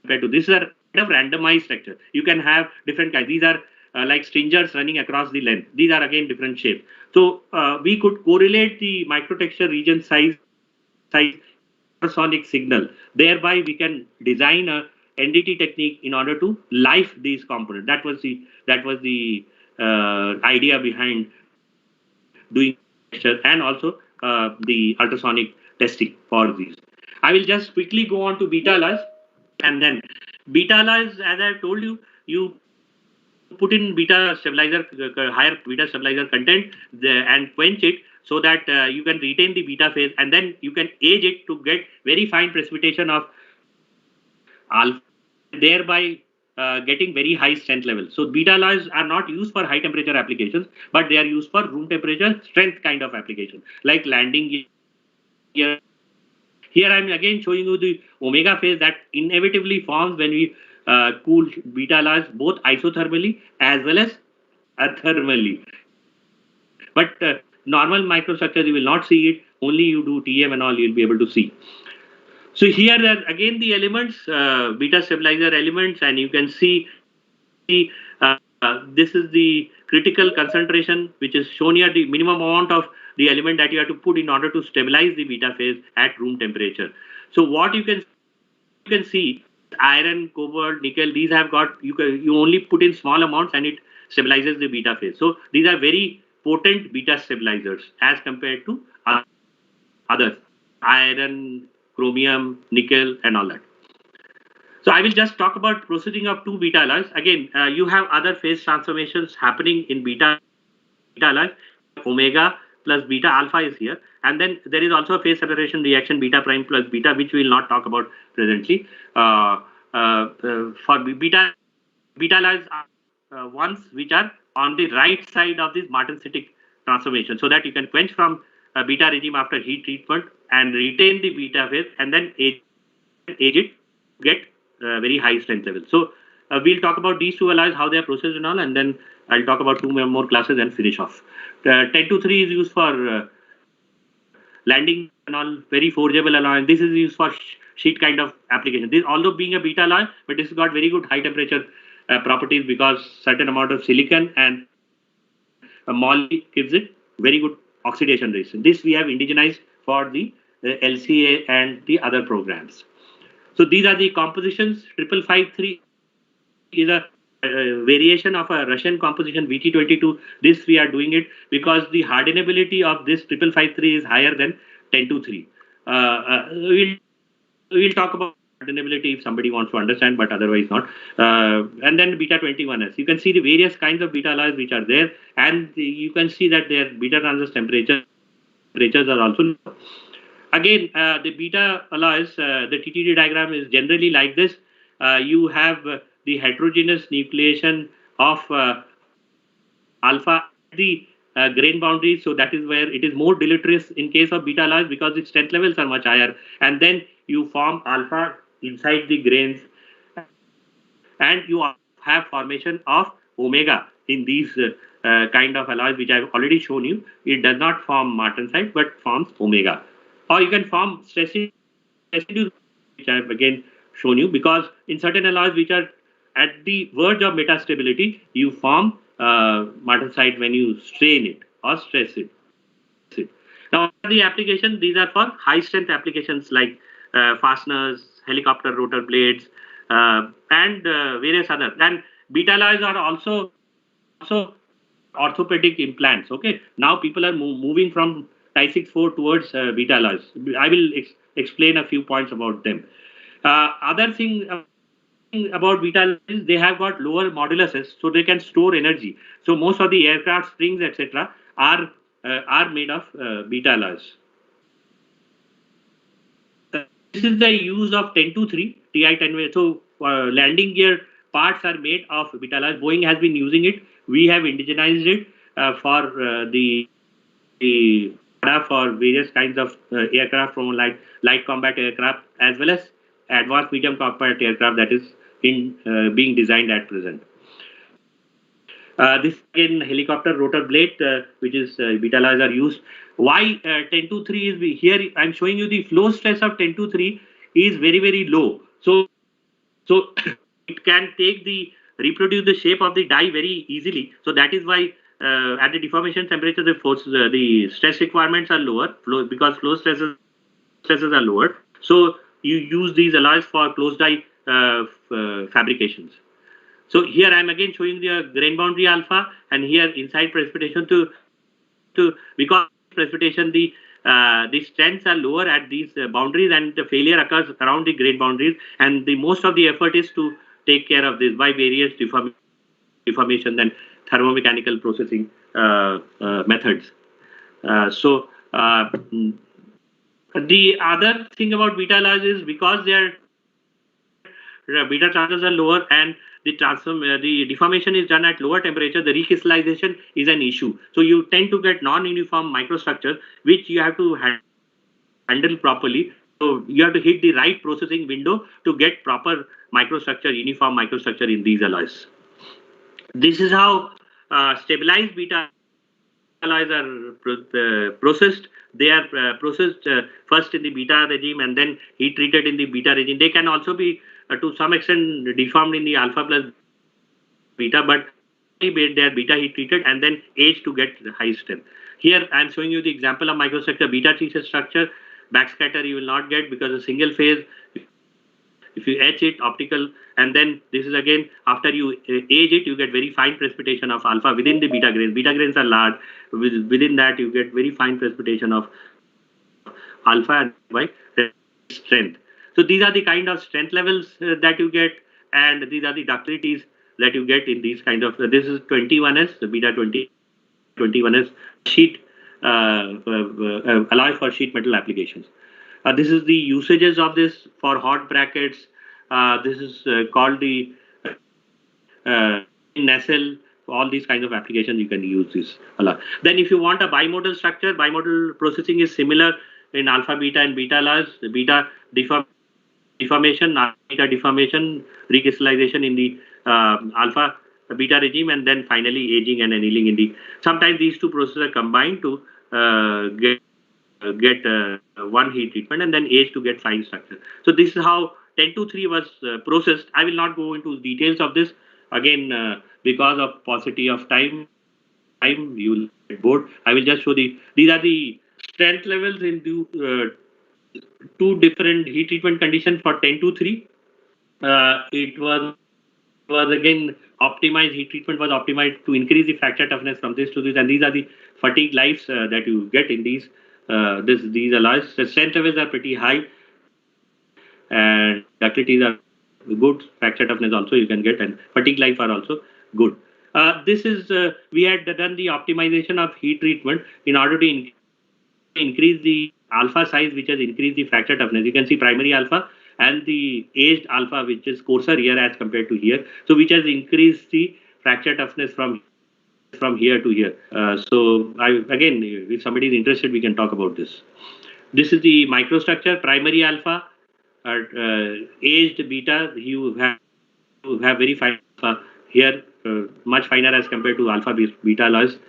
this is a kind of randomized structure. You can have different kinds. These are like stringers running across the length. These are again different shapes. So we could correlate the microtexture region size ultrasonic signal. Thereby we can design a NDT technique in order to life these components. That was the idea behind doing texture, and also the ultrasonic testing for these. I will just quickly go on to beta alloys. And then beta alloys, as I have told you, you put in beta stabilizer, higher beta stabilizer content and quench it, so that you can retain the beta phase, and then you can age it to get very fine precipitation of alpha, thereby getting very high strength level. So beta alloys are not used for high temperature applications, but they are used for room temperature strength kind of application, like landing gear. Here I am again showing you the omega phase that inevitably forms when we cool beta alloys, both isothermally as well as thermally. But normal microstructures, you will not see it. Only you do TM and all, you will be able to see. So here are again the elements, beta stabilizer elements, and you can see this is the critical concentration, which is shown here, the minimum amount of the element that you have to put in order to stabilize the beta phase at room temperature. So what you can see, iron, cobalt, nickel, these have got, you only put in small amounts and it stabilizes the beta phase. So these are very potent beta stabilizers as compared to others, iron, chromium, nickel, and all that. So I will just talk about processing of two beta alloys. Again, you have other phase transformations happening in beta alloy. Omega plus beta alpha is here, and then there is also a phase separation reaction beta prime plus beta, which we will not talk about presently. For beta alloys are ones which are on the right side of this martensitic transformation, so that you can quench from beta regime after heat treatment and retain the beta phase, and then age age it, get very high strength level. So we'll talk about these two alloys, how they are processed and all, and then I'll talk about two more classes and finish off. 1023 is used for landing and all, very forgeable alloy. This is used for sheet kind of application. This, although being a beta alloy, but it's got very good high temperature properties because certain amount of silicon and moly gives it very good oxidation resistance. This we have indigenized for the LCA and the other programs. So these are the compositions. 5553 is a variation of a Russian composition VT22. This we are doing it because the hardenability of this 5553 is higher than 1023. We'll talk about hardenability if somebody wants to understand, but otherwise not. And then beta 21s. You can see the various kinds of beta alloys which are there, and you can see that their beta transverse temperatures are also low. Again, the beta alloys, the TTD diagram is generally like this. You have the heterogeneous nucleation of alpha at the grain boundaries. So that is where it is more deleterious in case of beta alloys because its strength levels are much higher. And then you form alpha inside the grains, and you have formation of omega in these kind of alloys which I have already shown you. It does not form martensite but forms omega. Or you can form stress residues, which I have again shown you, because in certain alloys which are at the verge of metastability, you form martensite when you strain it or stress it. Now, the application, these are for high strength applications like fasteners, helicopter rotor blades, and various other. And beta alloys are also orthopedic implants. Okay, now people are moving from Ti64 towards beta alloys. I will explain a few points about them. Other thing about beta alloys is they have got lower moduluses, so they can store energy. So most of the aircraft springs, etc., are made of beta alloys. This is the use of 1023 TI-10. So landing gear parts are made of beta alloys. Boeing has been using it. We have indigenized it for the for various kinds of aircraft, from light combat aircraft as well as advanced medium combat aircraft that is being designed at present. This again helicopter rotor blade, which is beta alloys are used. Why 1023 is here? I'm showing you the flow stress of 1023 is very low. So it can reproduce the shape of the die very easily. So that is why at the deformation temperature, the stress requirements are lower because flow stresses are lower. So you use these alloys for closed die fabrications. So here I am again showing the grain boundary alpha, and here inside precipitation because precipitation the strengths are lower at these boundaries, and the failure occurs around the grain boundaries, and the most of the effort is to take care of this by various deformation and thermomechanical processing methods. The other thing about beta alloys is because their beta charges are lower and the deformation is done at lower temperature, the recrystallization is an issue. So you tend to get non-uniform microstructure, which you have to handle properly. So you have to hit the right processing window to get proper microstructure, uniform microstructure in these alloys. This is how stabilized beta alloys are processed. They are processed first in the beta regime and then heat treated in the beta regime. They can also be to some extent deformed in the alpha plus beta, but they are beta heat treated and then aged to get high strength. Here I am showing you the example of microstructure, beta treated structure. Backscatter you will not get because a single phase. If you etch it, optical, and then this is again after you age it, you get very fine precipitation of alpha within the beta grains. Beta grains are large. Within that, you get very fine precipitation of alpha and by strength. So these are the kind of strength levels that you get, and these are the ductilities that you get in these kind of. This is 21S, the beta 21S sheet alloy for sheet metal applications. This is the usages of this for hot brackets. This is called the nacelle. All these kinds of applications you can use this alloy. Then if you want a bimodal structure, bimodal processing is similar in alpha, beta and beta alloys. The beta deformation deformation, beta deformation, recrystallization in the alpha beta regime, and then finally aging and annealing in the. Sometimes these two processes are combined to get one heat treatment and then age to get fine structure. So this is how 10-3 was processed. I will not go into details of this again because of paucity of time. You will get bored. I will just show these are the strength levels in two different heat treatment conditions for 10-3. It was again optimized. Heat treatment was optimized to increase the fracture toughness from this to this, and these are the fatigue lives that you get in these these alloys. The strength levels are pretty high, and ductilities are good. Fracture toughness also you can get, and fatigue life are also good. This is we had done the optimization of heat treatment in order to increase the alpha size, which has increased the fracture toughness. You can see primary alpha and the aged alpha, which is coarser here as compared to here. So which has increased the fracture toughness from here to here. So again, if somebody is interested, we can talk about this. This is the microstructure, primary alpha, aged beta. You have very fine alpha here, much finer as compared to alpha beta alloys.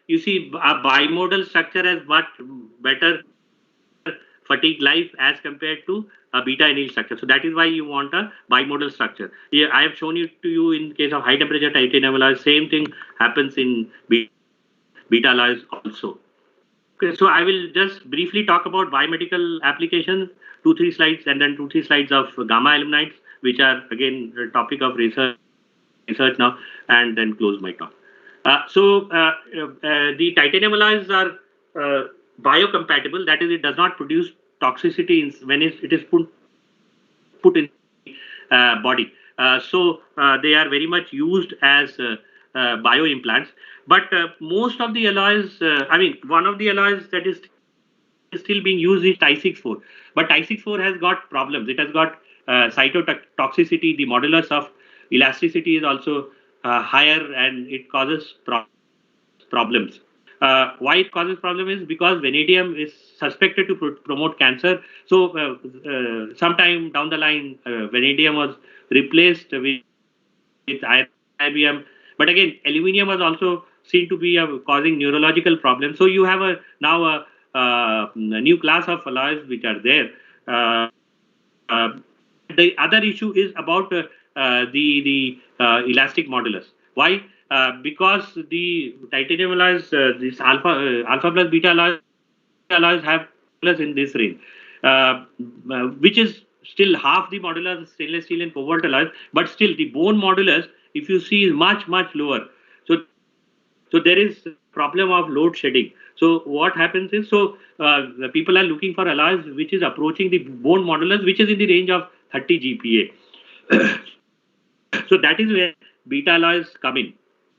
You see a bimodal structure has much better fatigue life as compared to a beta anneal structure. So that is why you want a bimodal structure. Here I have shown it to you in case of high temperature titanium alloys. Same thing happens in beta alloys also. Okay, so I will just briefly talk about biomedical applications, 2-3 slides, and then 2-3 slides of gamma aluminides, which are again a topic of research now, and then close my talk. The titanium alloys are biocompatible. That is, it does not produce toxicity when it is put in body. They are very much used as bioimplants. But most of the alloys, one of the alloys that is still being used is Ti6-4. But Ti6-4 has got problems. It has got cytotoxicity. The modulus of elasticity is also higher, and it causes problems. Why it causes problem is because vanadium is suspected to promote cancer. So sometime down the line, vanadium was replaced with IBM. But again, aluminium was also seen to be causing neurological problems. So you have now a new class of alloys which are there. The other issue is about the elastic modulus. Why? Because the titanium alloys, this alpha plus beta alloys have modulus in this range, which is still half the modulus of stainless steel and cobalt alloys, but still the bone modulus, if you see, is much lower. So there is problem of load shedding. So what happens is, the people are looking for alloys which is approaching the bone modulus, which is in the range of 30 GPa. So that is where beta alloys come in.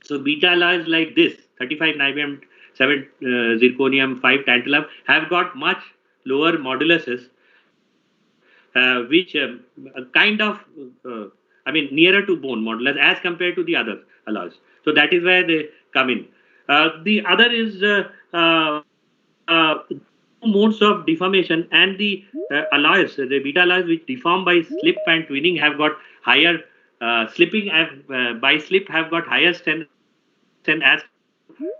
So beta alloys like this, 35 niobium, 7 zirconium, 5 tantalum, have got much lower moduluses, which nearer to bone modulus as compared to the other alloys. So that is where they come in. The other is modes of deformation, and the alloys, the beta alloys which deform by slip and twinning have got higher slipping by slip have got higher strength as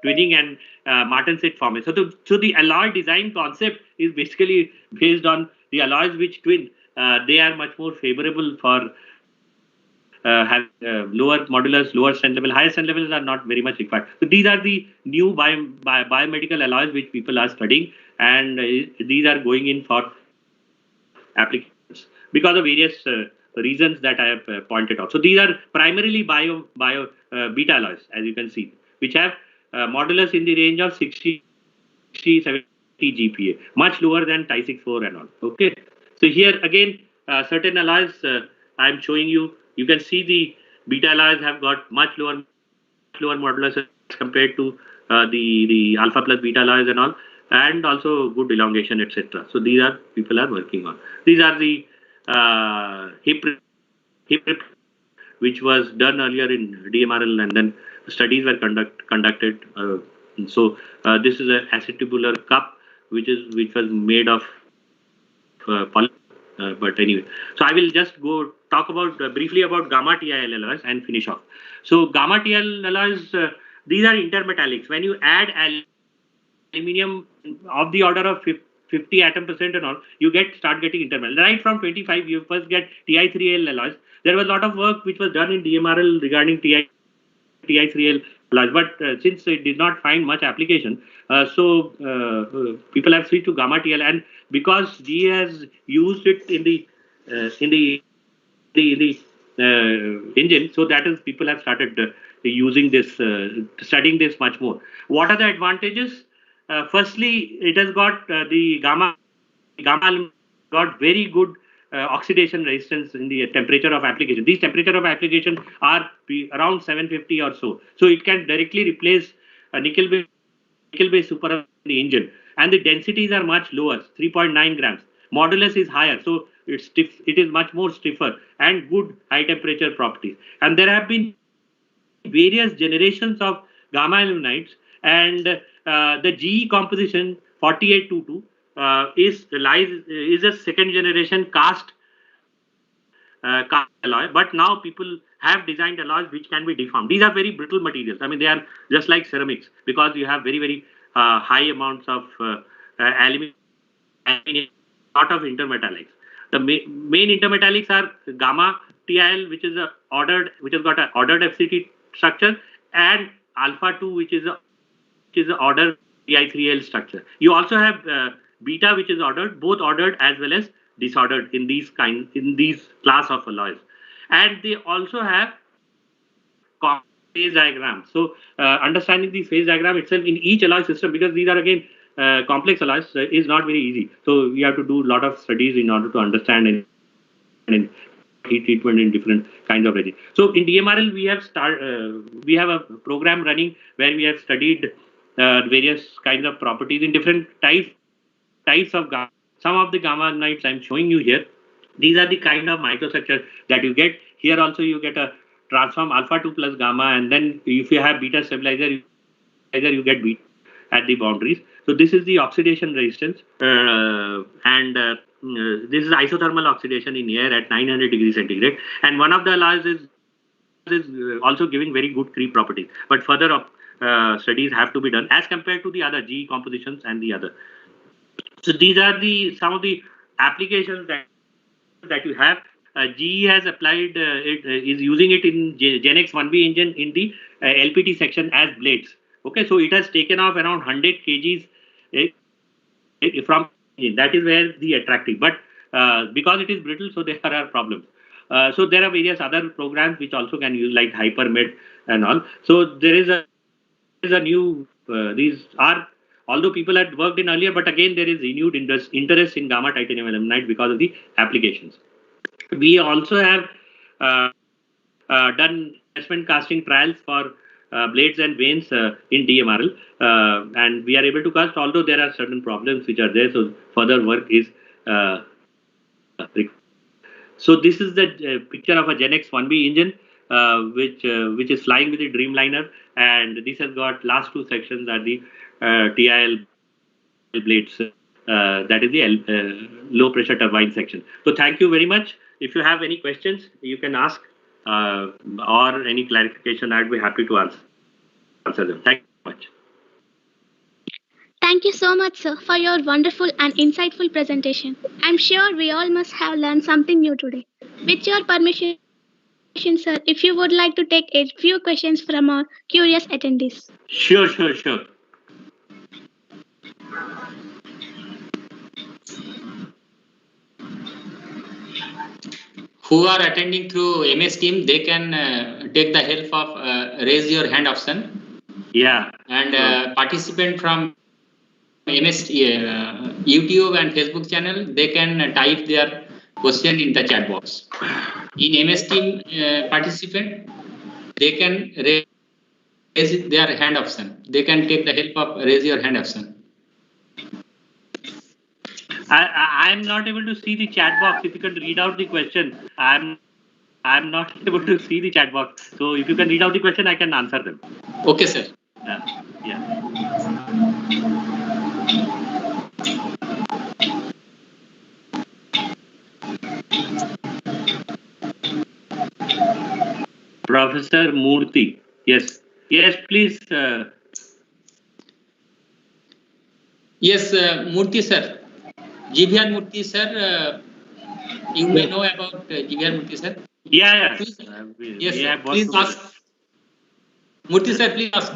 twinning and martensit formation. So the alloy design concept is basically based on the alloys which twin. They are much more favorable for have lower modulus, lower strength level. Higher strength levels are not very much required. So these are the new biomedical alloys which people are studying, and these are going in for applications because of various reasons that I have pointed out. So these are primarily beta alloys, as you can see, which have modulus in the range of 60, 70 GPa, much lower than Ti6-4 and all. Okay. So here again, certain alloys I am showing you. You can see the beta alloys have got much lower modulus as compared to the alpha plus beta alloys and all, and also good elongation, etc. So these are people are working on. These are the hip which was done earlier in DMRL, and then studies were conducted. This is an acetubular cup which was made of but anyway, so I will just go talk about briefly about gamma TIL alloys and finish off. So gamma TIL alloys, these are intermetallics. When you add aluminium of the order of 50 atom percent and all, you start getting intermetal. Right from 25, you first get Ti3Al alloys. There was a lot of work which was done in DMRL regarding Ti3Al alloys, but since it did not find much application, so people have switched to gamma TL, and because GE has used it in the engine, so that is people have started using this, studying this much more. What are the advantages? Firstly, it has got the gamma got very good oxidation resistance in the temperature of application. These temperature of application are around 750 or so. So it can directly replace a nickel-based super in the engine. And the densities are much lower, 3.9 grams. Modulus is higher, so it's stiff. It is much more stiffer and good high temperature properties. And there have been various generations of gamma aluminides, and the GE composition 4822 is a second generation cast alloy, but now people have designed alloys which can be deformed. These are very brittle materials. I mean, they are just like ceramics because you have very high amounts of aluminium, lot of intermetallics. The main intermetallics are gamma TIL, which has got an ordered FCT structure, and alpha 2, which is a ordered Ti3L structure. You also have beta, which is ordered, both ordered as well as disordered in these class of alloys. And they also have phase diagram. So understanding the phase diagram itself in each alloy system, because these are again complex alloys, is not very easy. So we have to do a lot of studies in order to understand and heat treatment in different kinds of regimes. So in DMRL we have a program running where we have studied various kinds of properties in different types of gamma. Some of the gamma aluminides I'm showing you here. These are the kind of microstructure that you get. Here also you get a transform alpha 2 plus gamma, and then if you have beta stabilizer, you get beta at the boundaries. So this is the oxidation resistance, and this is isothermal oxidation in air at 900 degrees centigrade. And one of the alloys is also giving very good creep property. But further studies have to be done as compared to the other GE compositions and the other. So these are some of the applications that you have. GE has applied is using it in GenX 1B engine in the LPT section as blades. Okay, so it has taken off around 100 kgs from engine. That is where the attractive. But because it is brittle, so there are problems. So there are various other programs which also can use, like HyperMed and all. So there is a new these are, although people had worked in earlier, but again there is renewed interest in gamma titanium aluminide because of the applications. We also have done investment casting trials for blades and vanes in DMRL, and we are able to cast, although there are certain problems which are there, so further work is required. So this is the picture of a GenX 1B engine, which is flying with the Dreamliner, and this has got last two sections are the TIL blades, that is the low pressure turbine section. So thank you very much. If you have any questions, you can ask, or any clarification, I'd be happy to answer them. Thank you very much. Thank you so much, sir, for your wonderful and insightful presentation. I'm sure we all must have learned something new today. With your permission, sir, if you would like to take a few questions from our curious attendees. Sure. Who are attending through MS Team, they can take the help of raise your hand option. Yeah. And participant from MS YouTube and Facebook channel, they can type their question in the chat box. In MS Team participant, they can raise their hand option. They can take the help of raise your hand option. I'm not able to see the chat box. If you can read out the question, I'm not able to see the chat box. So if you can read out the question, I can answer them. Okay, sir. Yeah. Professor Murthy. Yes. Yes, please. Yes, Murthy sir. GVR Murthy sir. You may know about GVR Murthy sir. Yeah. Please, We have worked please together. ask. Murthy sir, please ask.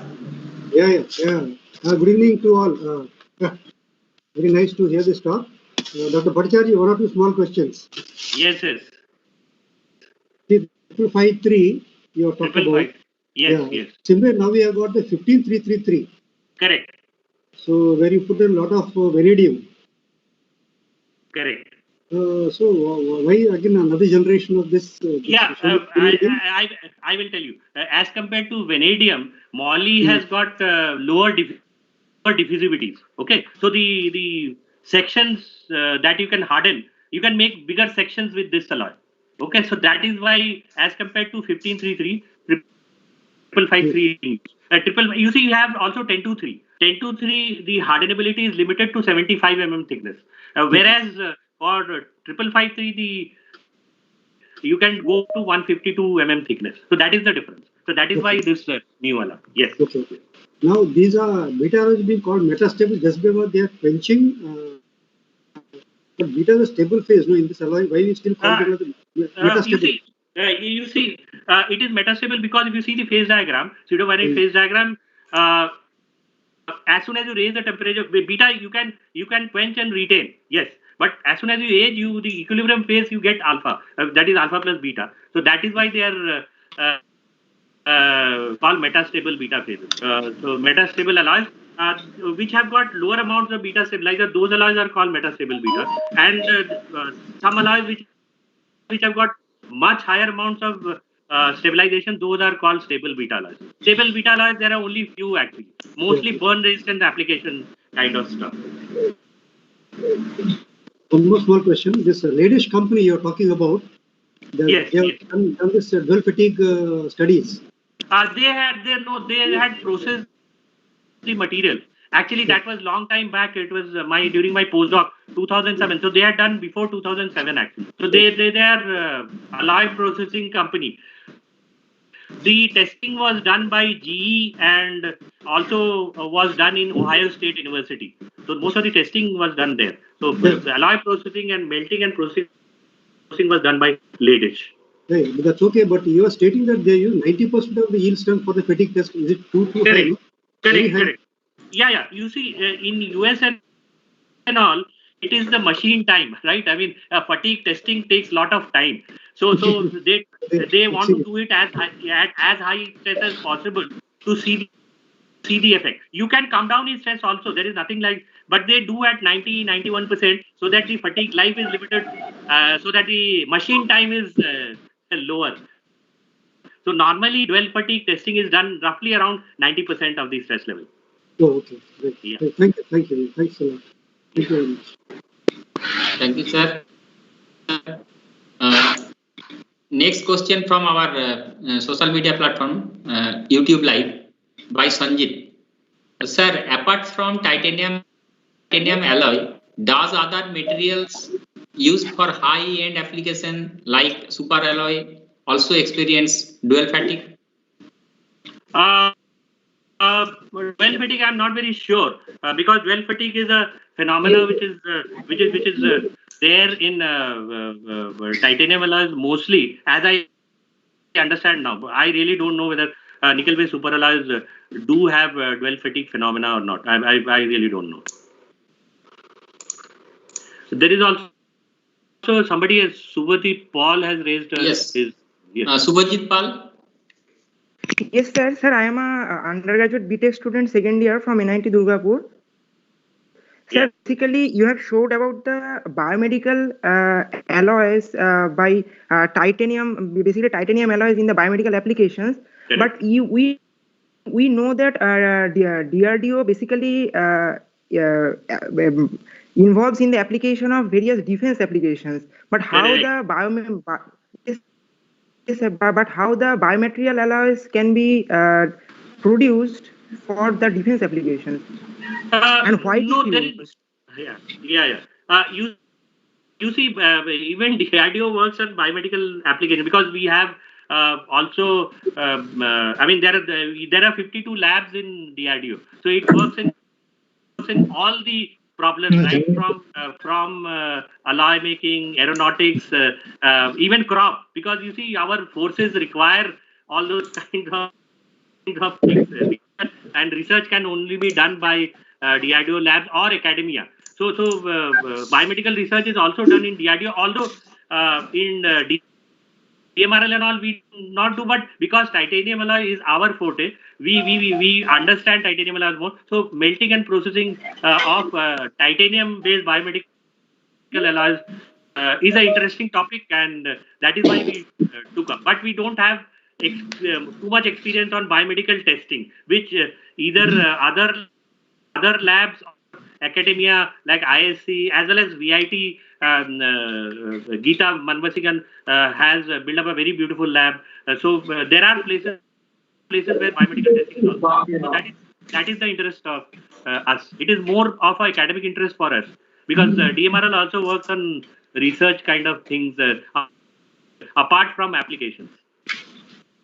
Yeah. Good evening to all. Very nice to hear this talk. Dr. Bhattacharjee, one or two small questions. Yes. 553, you have talked about. Yes. Similar, now we have got the 15333. Correct. So, where you put a lot of vanadium. Correct. So, why again another generation of this? I will tell you. As compared to vanadium, moly has got lower diffusivities. Okay, so the sections that you can harden, you can make bigger sections with this alloy. Okay, so that is why, as compared to 1533, 553, you see, you have also 1023. 1023, the hardenability is limited to 75 thickness, whereas for 553, you can go to 152 thickness. So that is the difference. So that is why this new alloy. Yes. Okay. Now these are beta alloys being called metastable just because they are quenching. But beta is a stable phase. No, in this alloy, why we still call it metastable? You see, it is metastable because if you see the phase diagram, pseudo-binary phase diagram, as soon as you raise the temperature, beta you can quench and retain. Yes, but as soon as you age, the equilibrium phase you get alpha. That is alpha plus beta. So that is why they are called metastable beta phases. So metastable alloys, which have got lower amounts of beta stabilizer, those alloys are called metastable beta. And some alloys which have got much higher amounts of stabilization, those are called stable beta alloys. Stable beta alloys, there are only few actually, mostly burn resistant application kind of stuff. One more small question. This Ladish company you're talking about, they have done this dual fatigue studies. They had processed the material. Actually, that was long time back. It was during my postdoc, 2007. So they had done before 2007 actually. So they are alloy processing company. The testing was done by GE and also was done in Ohio State University. So most of the testing was done there. So the alloy processing and melting and processing was done by Ladish. Right, but that's okay. But you are stating that they use 90% of the yield strength for the fatigue test. Is it too high? Correct. Yeah. You see, in US and all, it is the machine time, right? I mean, fatigue testing takes a lot of time. So they want to do it at as high stress as possible to see the effect. You can come down in stress also. There is nothing like, but they do at 91% so that the fatigue life is limited, so that the machine time is lower. So normally, dual fatigue testing is done roughly around 90% of the stress level. Oh, okay. Great. Yeah. Thank you. Thanks a lot. Thank you very much. Thank you, sir. Next question from our social media platform, YouTube Live, by Sanjit. Sir, apart from titanium alloy, does other materials used for high-end application like super alloy also experience dual fatigue? Dual fatigue, I'm not very sure because dual fatigue is a phenomenon which is there in titanium alloys mostly, as I understand now. I really don't know whether nickel-based super alloys do have dual fatigue phenomena or not. I really don't know. So there is also somebody, as Subhajit Paul has raised yes. his. Yes. Subhajit Paul. Yes, sir. Sir, I am a undergraduate BTech student, second year from NIT Durgapur. Sir, basically, you have showed about the biomedical alloys by titanium, basically titanium alloys in the biomedical applications. Correct. But we know that DRDO basically involves in the application of various defense applications. But how how the biomaterial alloys can be produced for the defense applications, and why no, there is, yeah. You you see, even DRDO works on biomedical application, because we have also, I mean, there are 52 labs in DRDO, so it works in all the problems, right from alloy making, aeronautics, even crop, because you see our forces require all those kind of things, and research can only be done by DRDO labs or academia. So biomedical research is also done in DRDO, although in DMRL and all we not do, but because titanium alloy is our forte, we understand titanium alloy more. So melting and processing of titanium based biomedical alloys is an interesting topic, and that is why we took up. But we don't have too much experience on biomedical testing, which either other labs or academia like ISC as well as VIT, Geeta Manvasigan has built up a very beautiful lab. So there are places where biomedical testing is also. So that is the interest of us. It is more of an academic interest for us, because DMRL also works on research kind of things apart from applications.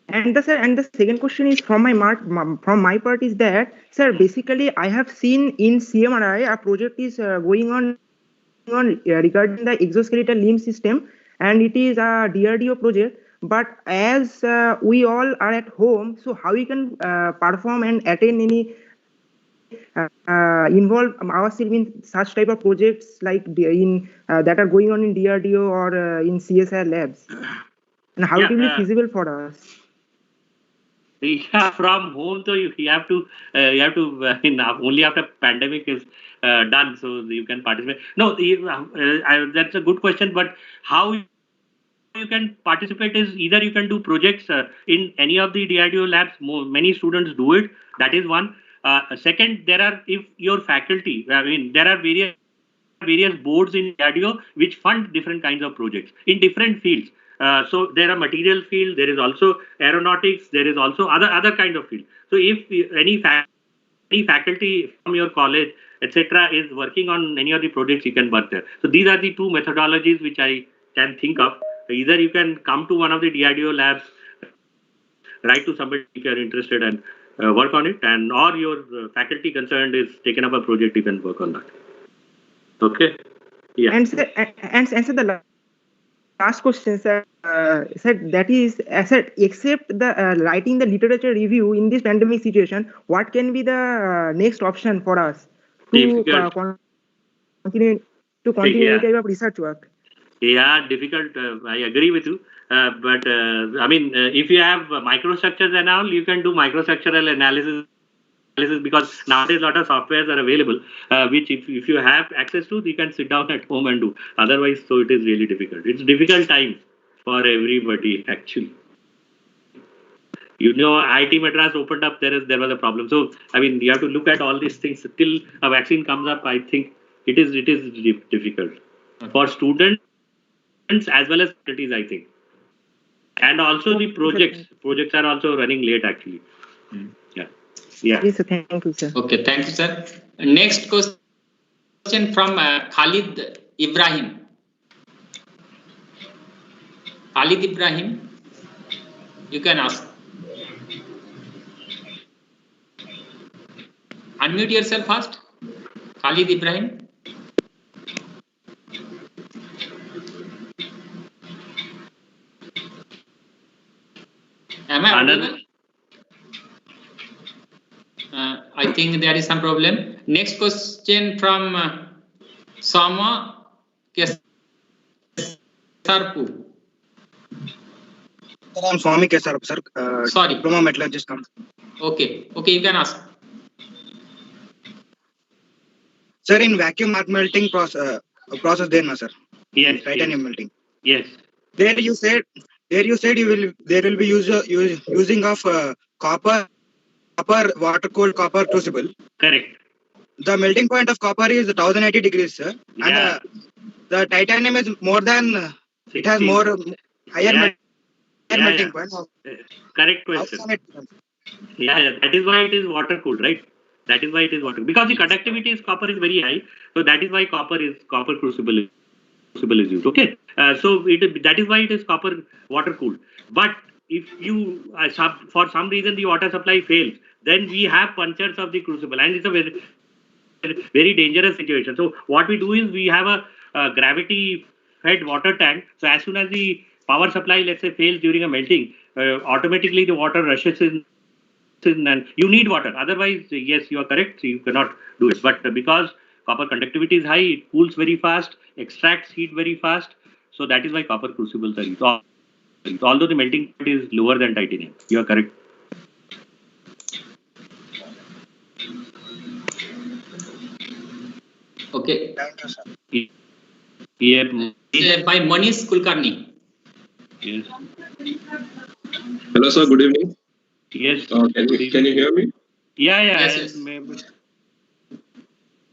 And the second question is from my part is that, sir, basically I have seen in CMRI a project is going on regarding the exoskeletal limb system, and it is a DRDO project. But as we all are at home, so how we can perform and attend any involve ourselves in such type of projects like that are going on in DRDO or in CSR labs, and how it will be feasible for us? Yeah, from home, so you have to only after pandemic is done, so you can participate. No, that's a good question, but how you can participate is either you can do projects in any of the DRDO labs. Many students do it. That is one. Second, if your faculty, I mean, there are various boards in DRDO which fund different kinds of projects in different fields. So there are material field, there is also aeronautics, there is also other kind of field. So if any faculty from your college, etc., is working on any of the projects, you can work there. So these are the two methodologies which I can think of. Either you can come to one of the DRDO labs, write to somebody if you are interested, and work on it, and or your faculty concerned is taken up a project, you can work on that. Okay. Yeah. And so the last question, sir, that is, sir, except the writing the literature review in this pandemic situation, what can be the next option for us to continue any type of research work? Yeah, difficult. I agree with you. But I mean, if you have microstructures and all, you can do microstructural analysis, because nowadays a lot of softwares are available, which if you have access to, you can sit down at home and do. Otherwise, so it is really difficult. It's difficult time for everybody actually. You know, IIT Madras opened up. There was a problem. So I mean, you have to look at all these things till a vaccine comes up. I think it is difficult for students as well as faculties, I think. And also the projects are also running late actually. Yeah. Yes, sir. Thank you, sir. Okay, thank you, sir. Next question from Khalid Ibrahim. Khalid Ibrahim, you can ask. Unmute yourself first. Khalid Ibrahim. Am I audible? I think there is some problem. Next question from Sama Kesarpu. Sir, I'm Swami Kesarpu, sir. Sorry. Diploma Metallurgist. Okay, you can ask. Sir, in vacuum arc melting process there, no, sir? Yes. Titanium melting. Yes. There you said there will be using of copper water cooled copper crucible. Correct. The melting point of copper is 1080 degrees, sir. Yeah. And the titanium is more than 16. It has more higher melting point. Correct question. Yeah, that is why it is water cooled, right? That is why it is water, because the conductivity is copper is very high, so that is why copper crucible is crucible is used. Okay, so that is why it is copper water cooled. But if you for some reason the water supply fails, then we have punctures of the crucible, and it's a very dangerous situation. So what we do is we have a gravity fed water tank. So as soon as the power supply, let's say, fails during a melting, automatically the water rushes in, and you need water. Otherwise, yes, you are correct, so you cannot do it. But because copper conductivity is high, it cools very fast, extracts heat very fast. So that is why copper crucibles are used. Although the melting point is lower than titanium. You are correct. Okay. Thank you, sir. Yeah. By Manish Kulkarni. Yes. Hello, sir. Good evening. Yes. Can you hear me? Yeah. Yes.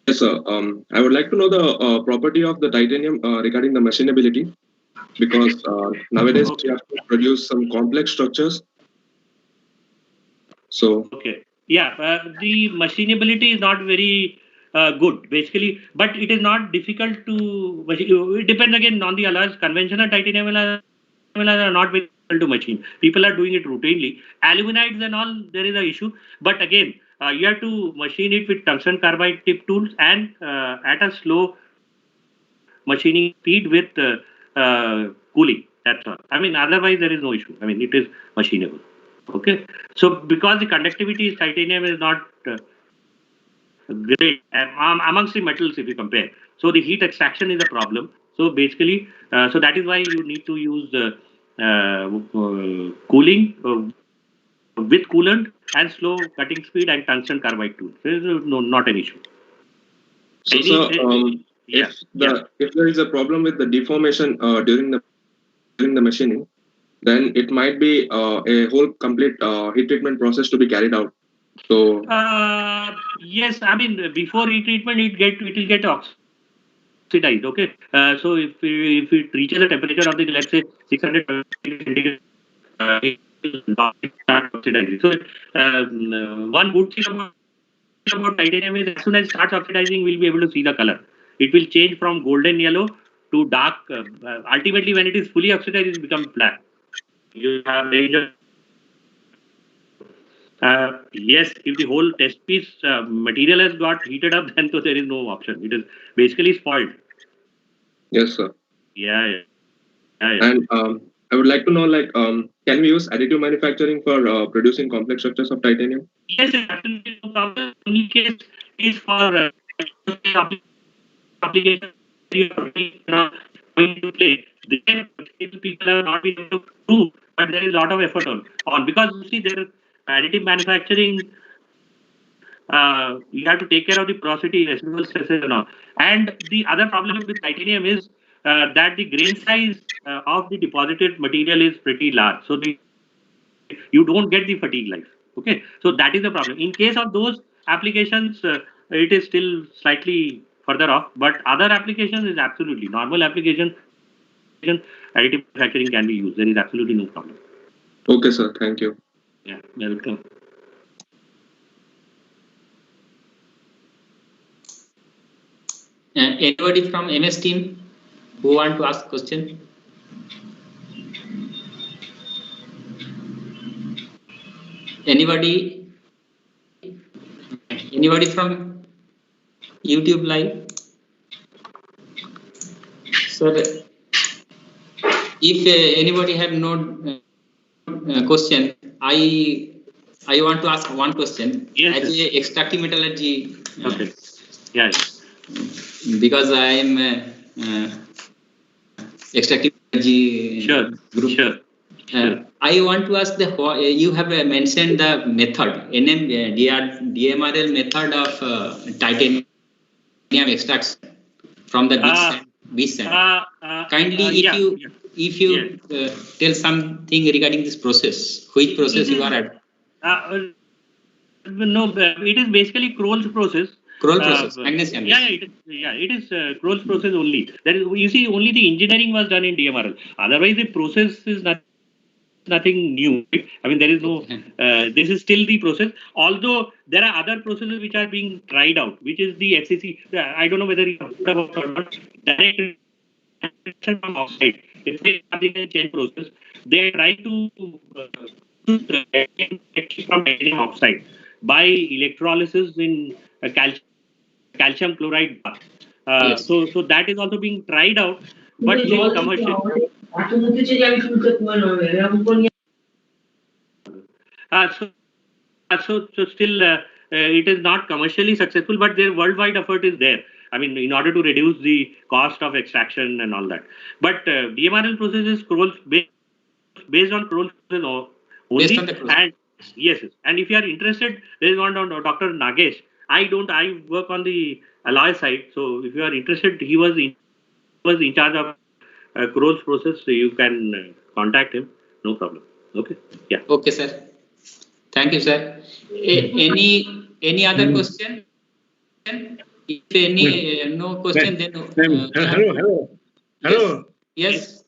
Yes, sir. I would like to know the property of the titanium regarding the machinability, because nowadays we have to produce some complex structures. So okay. Yeah. The machinability is not very good, basically, but it is not difficult to. It depends again on the alloys. Conventional titanium alloys are not very difficult to machine. People are doing it routinely. Aluminides and all, there is an issue, but again, you have to machine it with tungsten carbide tip tools and at a slow machining speed with cooling. That's all. I mean, otherwise there is no issue. I mean, it is machinable. Okay. So because the conductivity is titanium is not great amongst the metals if you compare. So the heat extraction is a problem. So basically, so that is why you need to use cooling with coolant and slow cutting speed and tungsten carbide tool. There is not an issue. So, sir, if there is a problem with the deformation during the machining, then it might be a whole complete heat treatment process to be carried out. So yes, I mean, before heat treatment, it will get oxidized. Okay, so if it reaches a temperature of the, let's say, 600 centigrade, it will start oxidizing. So one good thing about titanium is as soon as it starts oxidizing, we'll be able to see the color. It will change from golden yellow to dark. Ultimately, when it is fully oxidized, it becomes black. You have range of yes, if the whole test piece material has got heated up, then so there is no option. It is basically spoiled. Yes, sir. Yeah. And I would like to know, like, can we use additive manufacturing for producing complex structures of titanium? Yes, absolutely no problem. Only case is for application going to play. Then people are not able to prove, but there is a lot of effort on because you see there additive manufacturing. You have to take care of the porosity, residual stresses and all. And the other problem with titanium is that the grain size of the deposited material is pretty large. So you don't get the fatigue life. Okay, so that is the problem. In case of those applications, it is still slightly further off, but other applications is absolutely normal application. Additive manufacturing can be used. There is absolutely no problem. Okay, sir. Thank you. Yeah, welcome. Anybody from MS team who want to ask question? Anybody from YouTube live? So if anybody have no question, I want to ask one question. Yes, as a extractive metallurgy. Okay. Yeah. Because I am extractive metallurgy group. Sure. I want to ask you have mentioned the method DMRL method of titanium extraction from the beach sand. Kindly, if you tell something regarding this process, which process you are at? No, it is basically Kroll's process. Kroll process, magnesium. It is Kroll's process only. That is, you see, only the engineering was done in DMRL. Otherwise, the process is nothing new. Right? I mean, there is no. This is still the process. Although there are other processes which are being tried out, which is the FCC. I don't know whether you heard about or not. Direct from outside. If they are in a change process, they try to get from outside by electrolysis in calcium chloride bath. Yes. So that is also being tried out, but in commercial. So still it is not commercially successful, but their worldwide effort is there. I mean, in order to reduce the cost of extraction and all that. But DMRL process is based on Kroll process only. Based on the process. And yes, and if you are interested, there is one on Dr. Nagesh. I work on the alloy side. So if you are interested, he was in charge of Kroll's process. So you can contact him. No problem. Okay. Yeah. Okay, sir. Thank you, sir. Any other question? If any no question, then hello. Yes.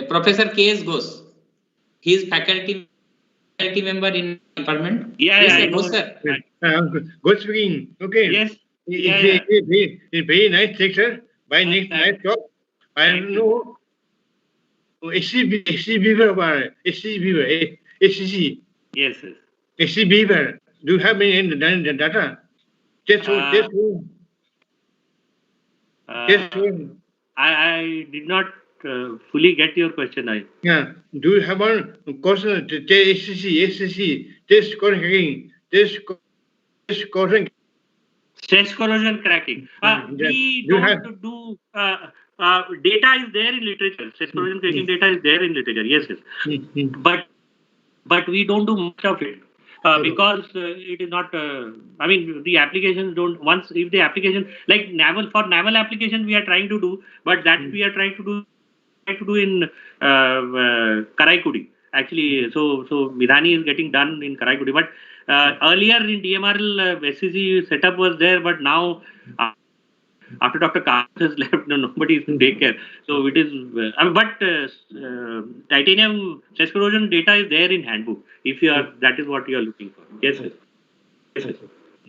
Professor K.S. Ghosh. He is faculty member in department. Yeah, Ghosh, sir. Good speaking. Okay. Yes. It's very nice lecture. By nice talk. I don't know. HC Beaver. Yes. HC Beaver. Do you have any data? Just I did not fully get your question. Yeah. Do you have one question? HCC, test correcting, test correcting. Stress corrosion cracking. We don't do data is there in literature. Stress corrosion cracking data is there in literature. Yes. But we don't do much of it because it is not. I mean, the applications don't. Once if the application like naval application we are trying to do, but that we are trying to do in Karaikudi. Actually, so Vidhani is getting done in Karaikudi, but earlier in DMRL SCC setup was there, but now after Dr. Kant has left, nobody is to take care. So it is, titanium stress corrosion data is there in handbook. If you are, that is what you are looking for. Yes, sir.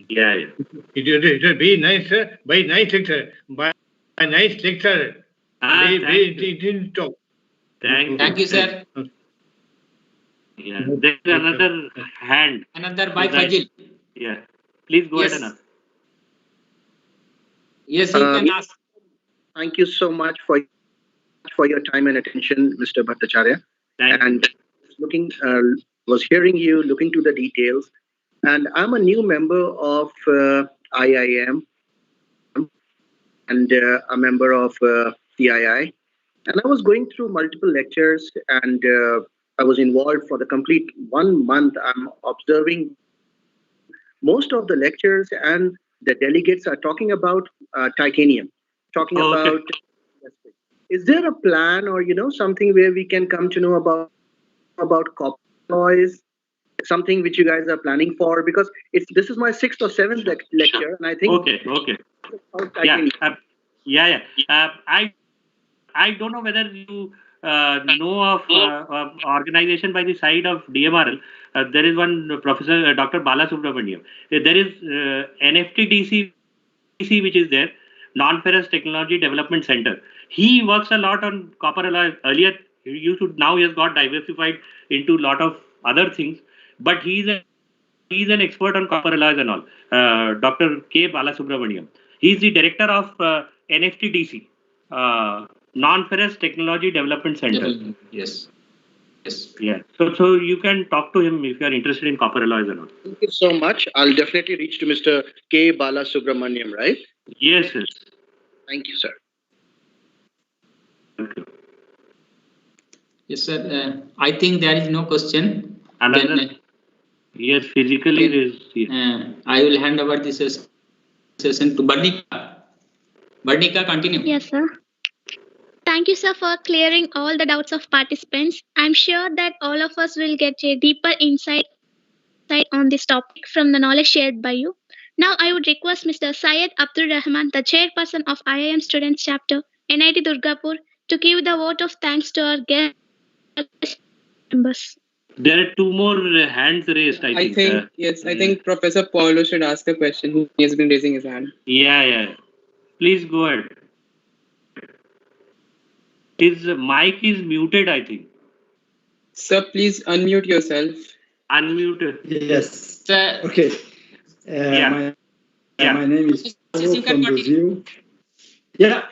Yeah. It will be nice, sir. By nice lecture. By a nice lecture. Didn't talk. Thank you, sir. Yeah, there is another hand. Another by Fajil. Yeah. Please go ahead and ask. Yes, you can ask. Thank you so much for your time and attention, Mr. Bhattacharya. And was hearing you, looking to the details. And I'm a new member of IIM and a member of CII. And I was going through multiple lectures and I was involved for the complete 1 month. I'm observing most of the lectures and the delegates are talking about titanium, talking about. Is there a plan or something where we can come to know about copper alloys, something which you guys are planning for? Because this is my 6th or 7th lecture, and I think. Okay. Yeah. I don't know whether you know of organization by the side of DMRL. There is one professor, Dr. Bala Subramaniam. There is NFTDC, which is there, Non-Ferrous Technology Development Center. He works a lot on copper alloy. Earlier, now he has got diversified into a lot of other things. But he's an expert on copper alloys and all. Dr. K. Bala Subramaniam. He is the director of NFTDC. Non-Ferrous Technology Development Center. Yes. Yeah. So you can talk to him if you are interested in copper alloys or not. Thank you so much. I'll definitely reach to Mr. K. Bala Subramaniam, right? Yes. Thank you, sir. Thank you. Yes, sir. I think there is no question. Yes, physically there is. Yes. I will hand over this session to Barnika. Barnika, continue. Yes, sir. Thank you, sir, for clearing all the doubts of participants. I'm sure that all of us will get a deeper insight on this topic from the knowledge shared by you. Now, I would request Mr. Syed Abdul Rahman, the chairperson of IIM Students Chapter, NIT Durgapur, to give the vote of thanks to our guest members. There are 2 more hands raised, I think. I think Professor Paulo should ask a question. He has been raising his hand. Yeah. Please go ahead. His mic is muted, I think. Sir, please unmute yourself. Unmute. Yes. Sir, Okay. Yeah. My name is Paulo from Brazil. Yeah.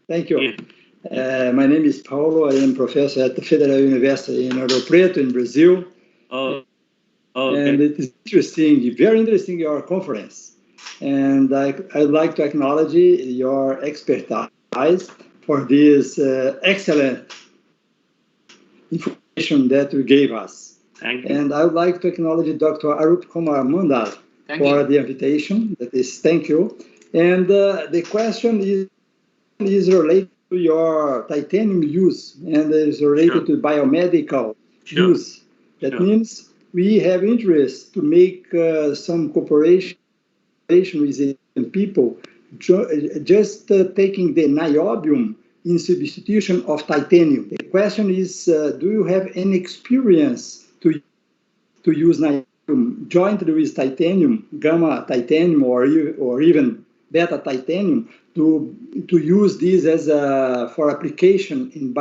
Thank you. My name is Paulo. I am professor at the Federal University in Ouro Preto in Brazil. Okay. And it is interesting, very interesting, your conference. And I'd like to acknowledge your expertise for this excellent information that you gave us. Thank you. And I would like to acknowledge Dr. Arup Kumar Mandal for the invitation. That is, thank you. And the question is related to your titanium use and is related to biomedical use. That means we have interest to make some cooperation with people just taking the niobium in substitution of titanium. The question is, do you have any experience to use niobium jointly with titanium, gamma titanium, or even beta titanium, to use this as for application in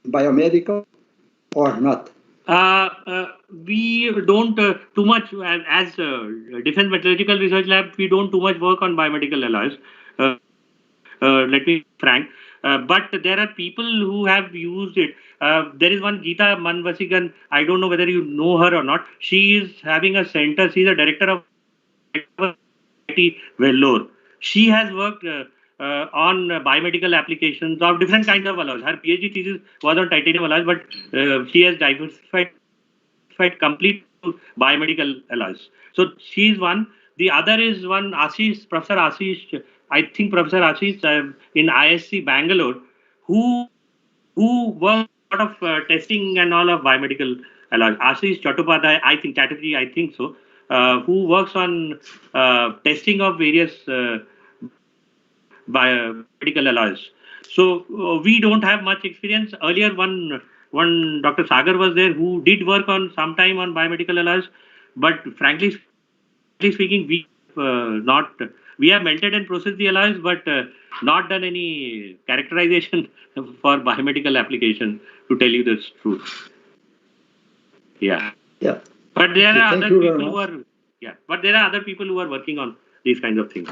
biomedical or not? We don't too much, as Defense Metallurgical Research Lab, we don't too much work on biomedical alloys. Let me be frank. But there are people who have used it. There is one Geeta Manvasigan. I don't know whether you know her or not. She is having a center. She's a director of NIT Vellore. She has worked on biomedical applications of different kinds of alloys. Her PhD thesis was on titanium alloys, but she has diversified complete to biomedical alloys. So she is one. The other is one Ashish, Professor Ashish, I think Professor Ashish in ISC Bangalore, who works a lot of testing and all of biomedical alloys. Ashish Chattopadhyay, I think, Chatterjee, I think so, who works on testing of various biomedical alloys. So we don't have much experience. Earlier, one Dr. Sagar was there who did work on some time on biomedical alloys, but frankly speaking, we have melted and processed the alloys, but not done any characterization for biomedical application, to tell you the truth. Yeah. Yeah. But there are other people who are but there are other people who are working on these kinds of things.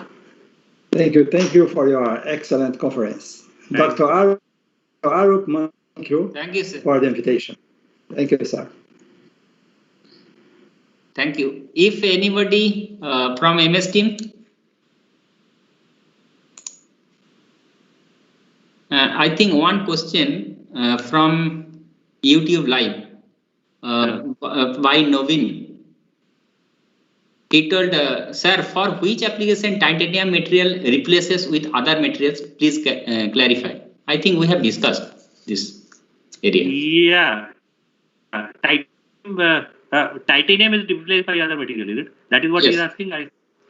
Thank you for your excellent conference. Dr. Arup, thank you sir. For the invitation. Thank you, sir. Thank you. If anybody from MS team, I think one question from YouTube live by Novin. He told, sir, for which application titanium material replaces with other materials? Please clarify. I think we have discussed this area. Yeah. Titanium is replaced by other material, is it? That is what he is asking?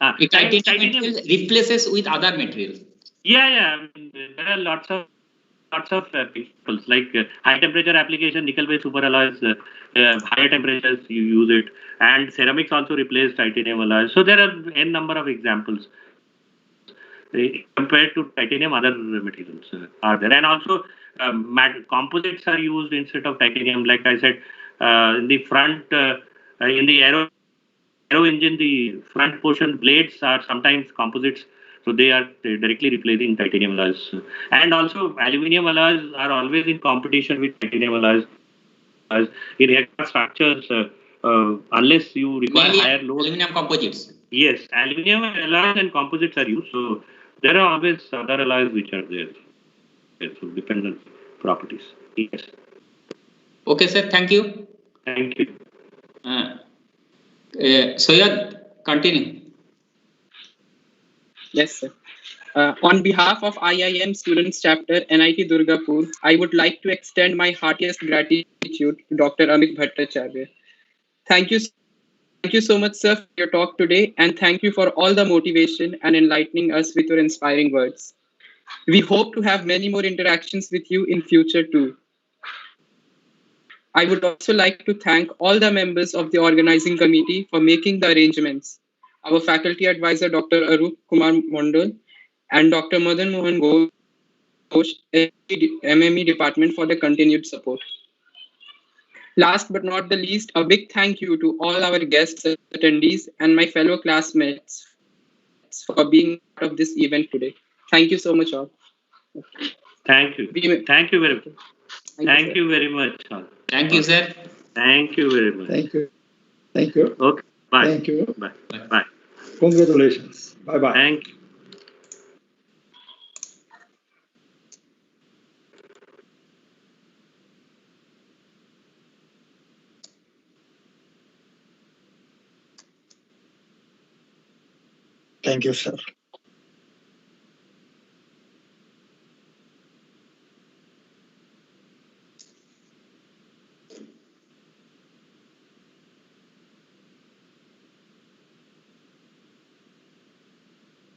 Titanium replaces with other materials. Yeah. There are lots of principles like high temperature application, nickel-based superalloys, higher temperatures you use it, and ceramics also replace titanium alloys. So there are n number of examples. Compared to titanium, other materials are there, and also composites are used instead of titanium. Like I said, in the front, in the aero engine, the front portion blades are sometimes composites. So they are directly replacing titanium alloys. And also aluminium alloys are always in competition with titanium alloys. In aircraft structures, unless you require higher load. Aluminum composites. Yes, aluminium alloys and composites are used. So there are always other alloys which are there. So dependent properties. Yes. Okay, sir. Thank you. Thank you. Soyad, continue. Yes, sir. On behalf of IIM Students Chapter, NIT Durgapur, I would like to extend my heartiest gratitude to Dr. Amit Bhattacharjee. Thank you so much, sir, for your talk today, and thank you for all the motivation and enlightening us with your inspiring words. We hope to have many more interactions with you in future too. I would also like to thank all the members of the organizing committee for making the arrangements. Our faculty advisor, Dr. Arup Kumar Mondal, and Dr. Madan Mohan Ghosh, MME department for the continued support. Last but not the least, a big thank you to all our guests, attendees, and my fellow classmates for being part of this event today. Thank you so much, all. Thank you. Thank you very much. Thank you very much. Thank you, sir. Thank you very much. Thank you. Thank you. Okay. Bye. Thank you. Bye. Bye. Congratulations. Bye-bye. Thank you. Thank you, sir.